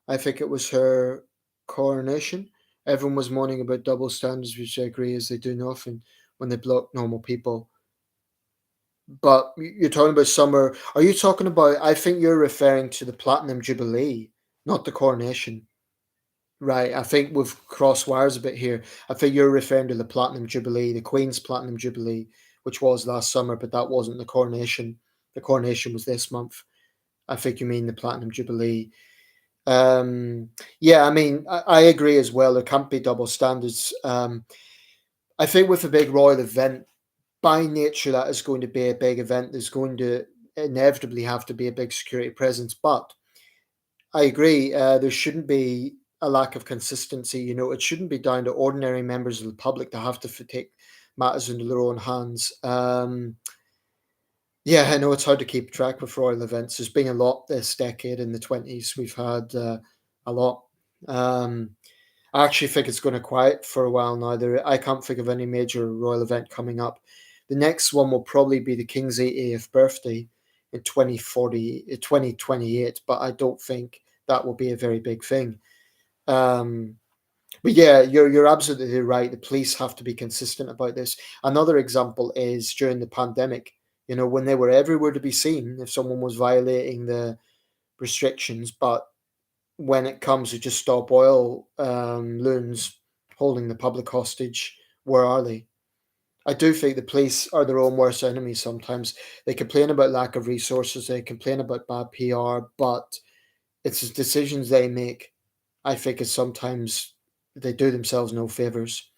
A: I think it was her coronation. Everyone was moaning about double standards, which I agree, as they do nothing when they block normal people. But you're talking about summer. Are you talking about? I think you're referring to the Platinum Jubilee, not the coronation. Right, I think we've crossed wires a bit here. I think you're referring to the Platinum Jubilee, the Queen's Platinum Jubilee, which was last summer, but that wasn't the coronation. The coronation was this month. I think you mean the Platinum Jubilee. Yeah, I mean, I agree as well. There can't be double standards. I think with a big royal event, by nature, that is going to be a big event. There's going to inevitably have to be a big security presence, but I agree. There shouldn't be a lack of consistency. It shouldn't be down to ordinary members of the public to have to take matters into their own hands. Yeah, I know it's hard to keep track with royal events. There's been a lot this decade. In the 20s, we've had a lot. Um, I actually think it's going to quiet for a while now. I can't think of any major royal event coming up. The next one will probably be the King's 80th birthday in 2028, but I don't think that will be a very big thing. Um, but yeah, you're absolutely right. The police have to be consistent about this. Another example is during the pandemic. When they were everywhere to be seen if someone was violating the restrictions, but when it comes to Just Stop Oil loons holding the public hostage, where are they? I do think the police are their own worst enemies sometimes. They complain about lack of resources, they complain about bad PR, but it's the decisions they make. I think is sometimes they do themselves no favors.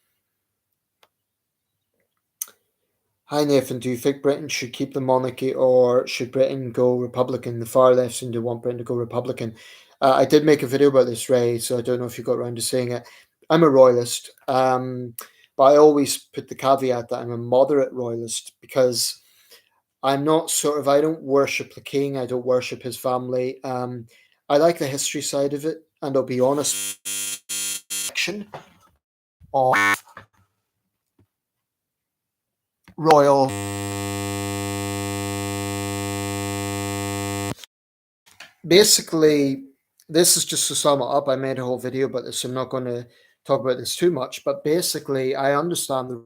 A: Hi Nathan, do you think Britain should keep the monarchy or should Britain go Republican? The far left seem to want Britain to go Republican. I did make a video about this, Ray, so I don't know if you got around to seeing it. I'm a royalist, but I always put the caveat that I'm a moderate royalist because I don't worship the king, I don't worship his family. I like the history side of it, and I'll be honest, of royal Basically, this is just to sum it up. I made a whole video about this, so I'm not going to talk about this too much. But basically, I understand the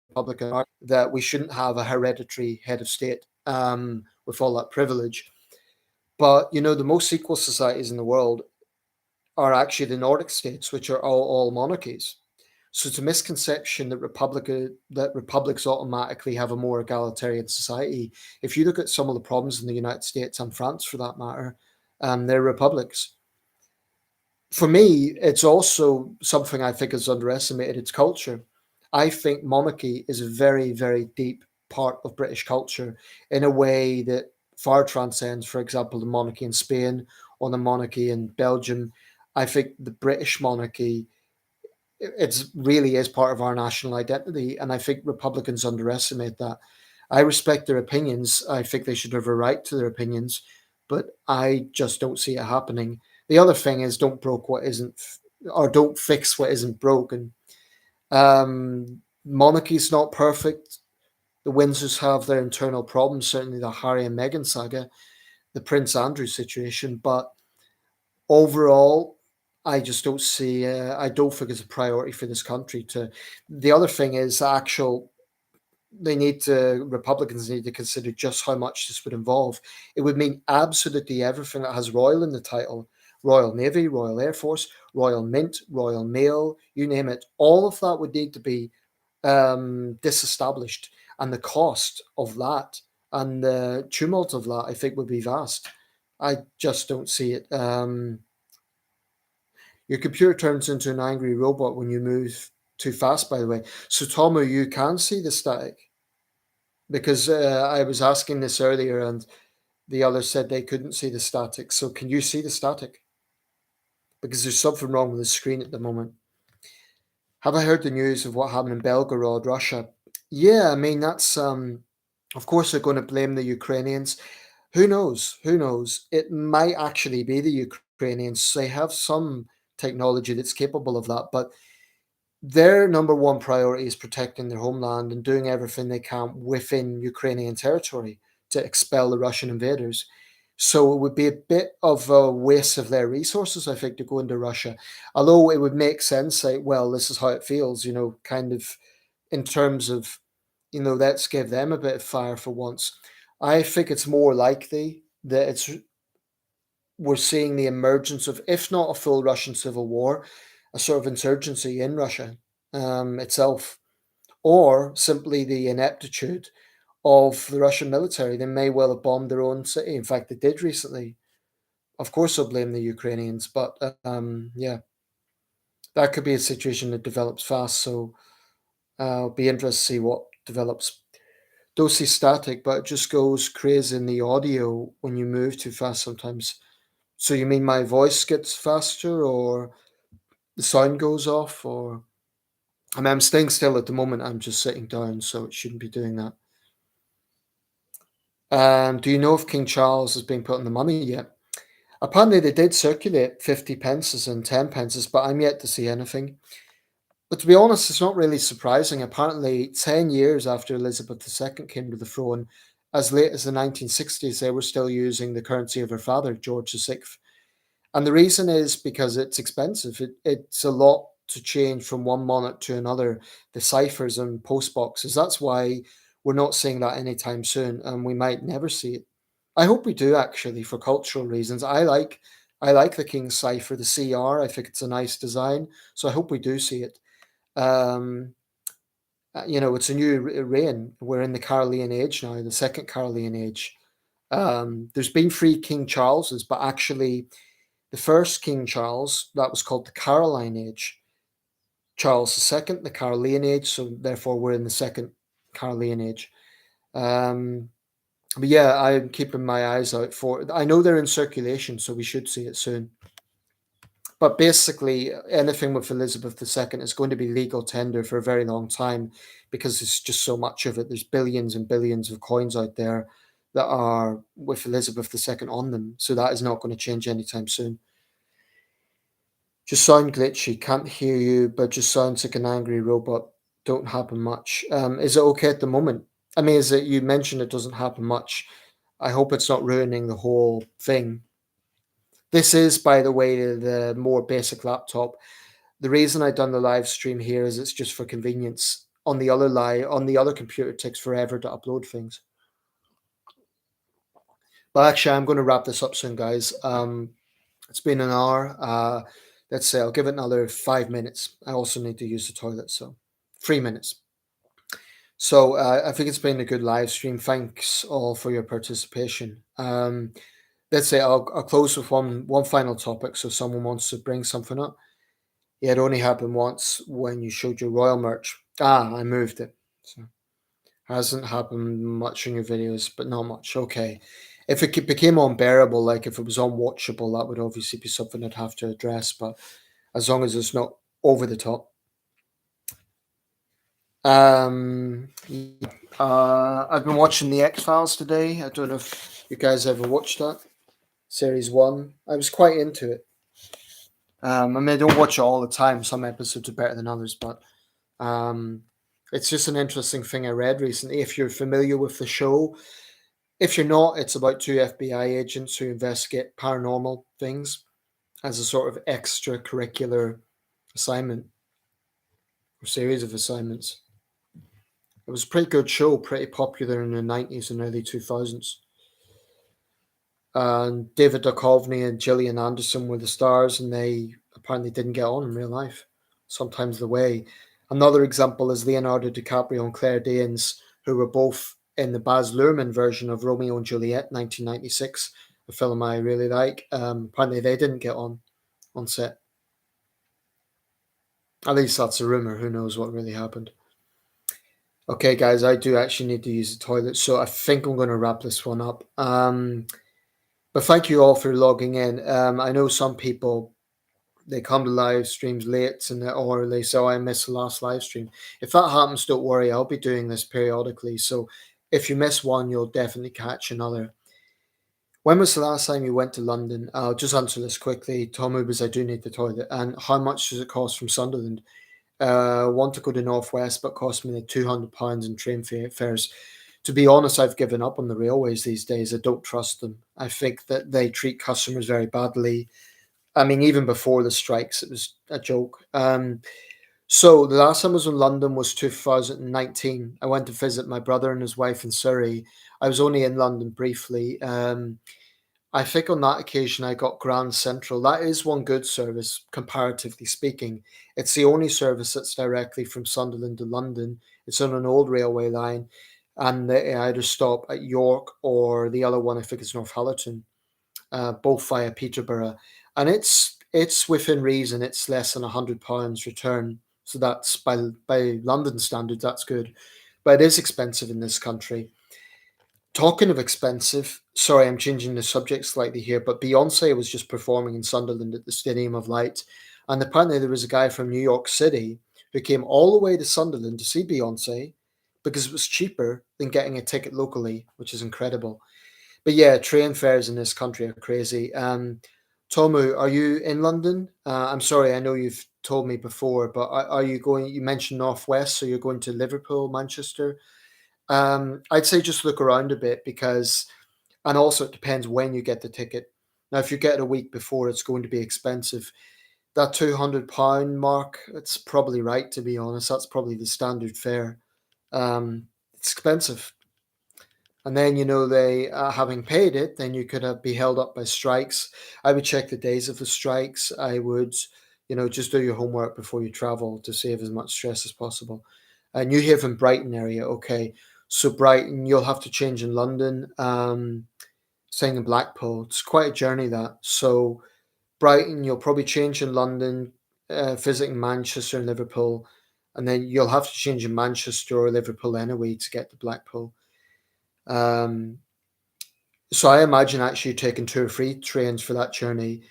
A: Republican argument that we shouldn't have a hereditary head of state with all that privilege. But the most equal societies in the world are actually the Nordic states, which are all monarchies. So it's a misconception that republics automatically have a more egalitarian society. If you look at some of the problems in the United States and France, for that matter, they're republics. For me, it's also something I think is underestimated. It's culture. I think monarchy is a very, very deep part of British culture in a way that far transcends, for example, the monarchy in Spain or the monarchy in Belgium. I think the British monarchy it's really is part of our national identity, and I think Republicans underestimate that. I respect their opinions. I think they should have a right to their opinions, but I just don't see it happening. The other thing is don't broke what isn't, or don't fix what isn't broken. Monarchy's not perfect. The Windsors have their internal problems, certainly the Harry and Meghan saga, the Prince Andrew situation, but overall, I just don't see. I don't think it's a priority for this country. To the other thing is actual. They need to Republicans need to consider just how much this would involve. It would mean absolutely everything that has royal in the title: Royal Navy, Royal Air Force, Royal Mint, Royal Mail, you name it. All of that would need to be disestablished, and the cost of that and the tumult of that, I think, would be vast. I just don't see it. Your computer turns into an angry robot when you move too fast, by the way. So, Tomo, you can see the static because I was asking this earlier and the others said they couldn't see the static. So, can you see the static? Because there's something wrong with the screen at the moment. Have I heard the news of what happened in Belgorod, Russia? Yeah, I mean, that's, of course, they're going to blame the Ukrainians. Who knows? Who knows? It might actually be the Ukrainians. They have some technology that's capable of that, but their number one priority is protecting their homeland and doing everything they can within Ukrainian territory to expel the Russian invaders. So it would be a bit of a waste of their resources, I think, to go into Russia. Although it would make sense, like, well, this is how it feels, kind of in terms of, let's give them a bit of fire for once. I think it's more likely that we're seeing the emergence of, if not a full Russian civil war, a sort of insurgency in Russia itself, or simply the ineptitude of the Russian military. They may well have bombed their own city. In fact, they did recently. Of course, they'll blame the Ukrainians, but yeah, that could be a situation that develops fast. So I'll be interested to see what develops. Don't see static, but it just goes crazy in the audio when you move too fast sometimes. So you mean my voice gets faster, or the sound goes off, or I mean I'm staying still at the moment. I'm just sitting down, so it shouldn't be doing that. Do you know if King Charles has been put on the money yet? Apparently, they did circulate 50 pences and 10 pences, but I'm yet to see anything. But to be honest, it's not really surprising. Apparently, 10 years after Elizabeth II came to the throne, as late as the 1960s, they were still using the currency of her father, George VI. And the reason is because it's expensive. It's a lot to change from one monarch to another, the ciphers and post boxes. That's why we're not seeing that anytime soon, and we might never see it. I hope we do actually for cultural reasons. I like the King's cipher, the CR. I think it's a nice design, so I hope we do see it. Um, it's a new reign. We're in the Carolean age now, the second Carolean age. There's been three King Charleses, but actually the first King Charles, that was called the Caroline Age. Charles II, the Carolean Age, so therefore we're in the second Carolean Age. But yeah, I'm keeping my eyes out for it. I know they're in circulation, so we should see it soon. But basically, anything with Elizabeth II is going to be legal tender for a very long time because there's just so much of it. There's billions and billions of coins out there that are with Elizabeth II on them. So that is not going to change anytime soon. Just sound glitchy. Can't hear you, but just sounds like an angry robot. Don't happen much. Is it okay at the moment? I mean, is it you mentioned it doesn't happen much? I hope it's not ruining the whole thing. This is, by the way, the more basic laptop. The reason I've done the live stream here is it's just for convenience. On the other computer, it takes forever to upload things. But actually, I'm going to wrap this up soon, guys. It's been an hour. Let's say I'll give it another 5 minutes. I also need to use the toilet, so 3 minutes. So I think it's been a good live stream. Thanks all for your participation. Let's say I'll close with one final topic. So someone wants to bring something up. Yeah, it only happened once when you showed your royal merch. I moved it. So hasn't happened much in your videos, but not much. Okay. If it became unbearable, like if it was unwatchable, that would obviously be something I'd have to address. But as long as it's not over the top. I've been watching the X Files today. I don't know if you guys ever watched that series one. I was quite into it. I mean, I don't watch it all the time. Some episodes are better than others, but it's just an interesting thing I read recently. If you're familiar with the show, if you're not, it's about two FBI agents who investigate paranormal things as a sort of extracurricular assignment or series of assignments. It was a pretty good show, pretty popular in the 90s and early 2000s. And David Duchovny and Gillian Anderson were the stars, and they apparently didn't get on in real life. Sometimes the way. Another example is Leonardo DiCaprio and Claire Danes, who were both in the Baz Luhrmann version of Romeo and Juliet, 1996, a film I really like. Apparently, they didn't get on set. At least that's a rumor. Who knows what really happened? Okay, guys, I do actually need to use the toilet, so I think I'm going to wrap this one up. But thank you all for logging in. I know some people, they come to live streams late or they say, oh, I missed the last live stream. If that happens, don't worry. I'll be doing this periodically. So if you miss one, you'll definitely catch another. When was the last time you went to London? I'll just answer this quickly. Tom Ubers, I do need the toilet. And how much does it cost from Sunderland? Want to go to Northwest, but cost me like £200 in train fares. To be honest, I've given up on the railways these days. I don't trust them. I think that they treat customers very badly. I mean, even before the strikes, it was a joke. So the last time I was in London was 2019. I went to visit my brother and his wife in Surrey. I was only in London briefly. I think on that occasion I got Grand Central. That is one good service, comparatively speaking. It's the only service that's directly from Sunderland to London. It's on an old railway line, and they either stop at York or the other one, I think, is Northallerton, both via Peterborough. And it's within reason. It's less than £100 return. So that's by London standards, that's good. But it is expensive in this country. Talking of expensive, sorry, I'm changing the subject slightly here, but Beyonce was just performing in Sunderland at the Stadium of Light. And apparently there was a guy from New York City who came all the way to Sunderland to see Beyonce because it was cheaper than getting a ticket locally, which is incredible. But yeah, train fares in this country are crazy. Tomu, are you in London? I'm sorry, I know you've told me before, but are you going? You mentioned Northwest, so you're going to Liverpool, Manchester. I'd say just look around a bit because, and also it depends when you get the ticket. Now, if you get it a week before, it's going to be expensive. That £200 mark, it's probably right, to be honest. That's probably the standard fare. It's expensive. And then, they having paid it, then you could be held up by strikes. I would check the days of the strikes. I would, just do your homework before you travel to save as much stress as possible. New Haven, Brighton area, okay. So Brighton, you'll have to change in London. Staying in Blackpool, it's quite a journey that. So Brighton, you'll probably change in London, visiting Manchester and Liverpool, and then you'll have to change in Manchester or Liverpool anyway to get to Blackpool. So I imagine actually taking 2 or 3 trains for that journey.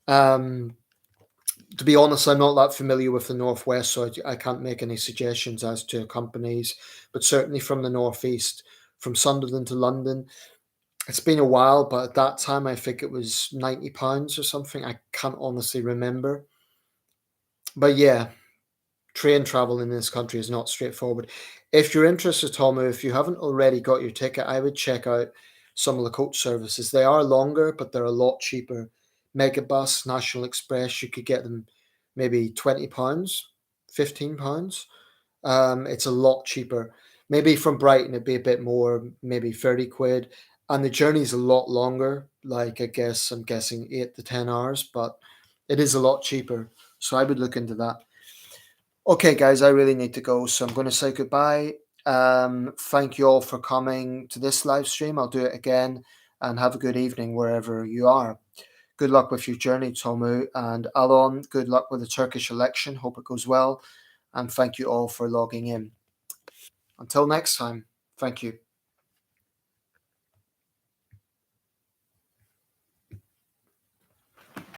A: To be honest, I'm not that familiar with the Northwest, so I can't make any suggestions as to companies, but certainly from the Northeast, from Sunderland to London, it's been a while, but at that time I think it was £90 or something. I can't honestly remember. But yeah, train travel in this country is not straightforward. If you're interested, Tom, if you haven't already got your ticket, I would check out some of the coach services. They are longer, but they're a lot cheaper. Megabus, National Express, you could get them maybe £20, £15. It's a lot cheaper. Maybe from Brighton it'd be a bit more, maybe 30 quid. And the journey's a lot longer, like I'm guessing 8 to 10 hours, but it is a lot cheaper. So I would look into that. Okay, guys, I really need to go, so I'm going to say goodbye. Thank you all for coming to this live stream. I'll do it again, and have a good evening wherever you are. Good luck with your journey, Tomu, and Alon. Good luck with the Turkish election. Hope it goes well, and thank you all for logging in. Until next time, thank you.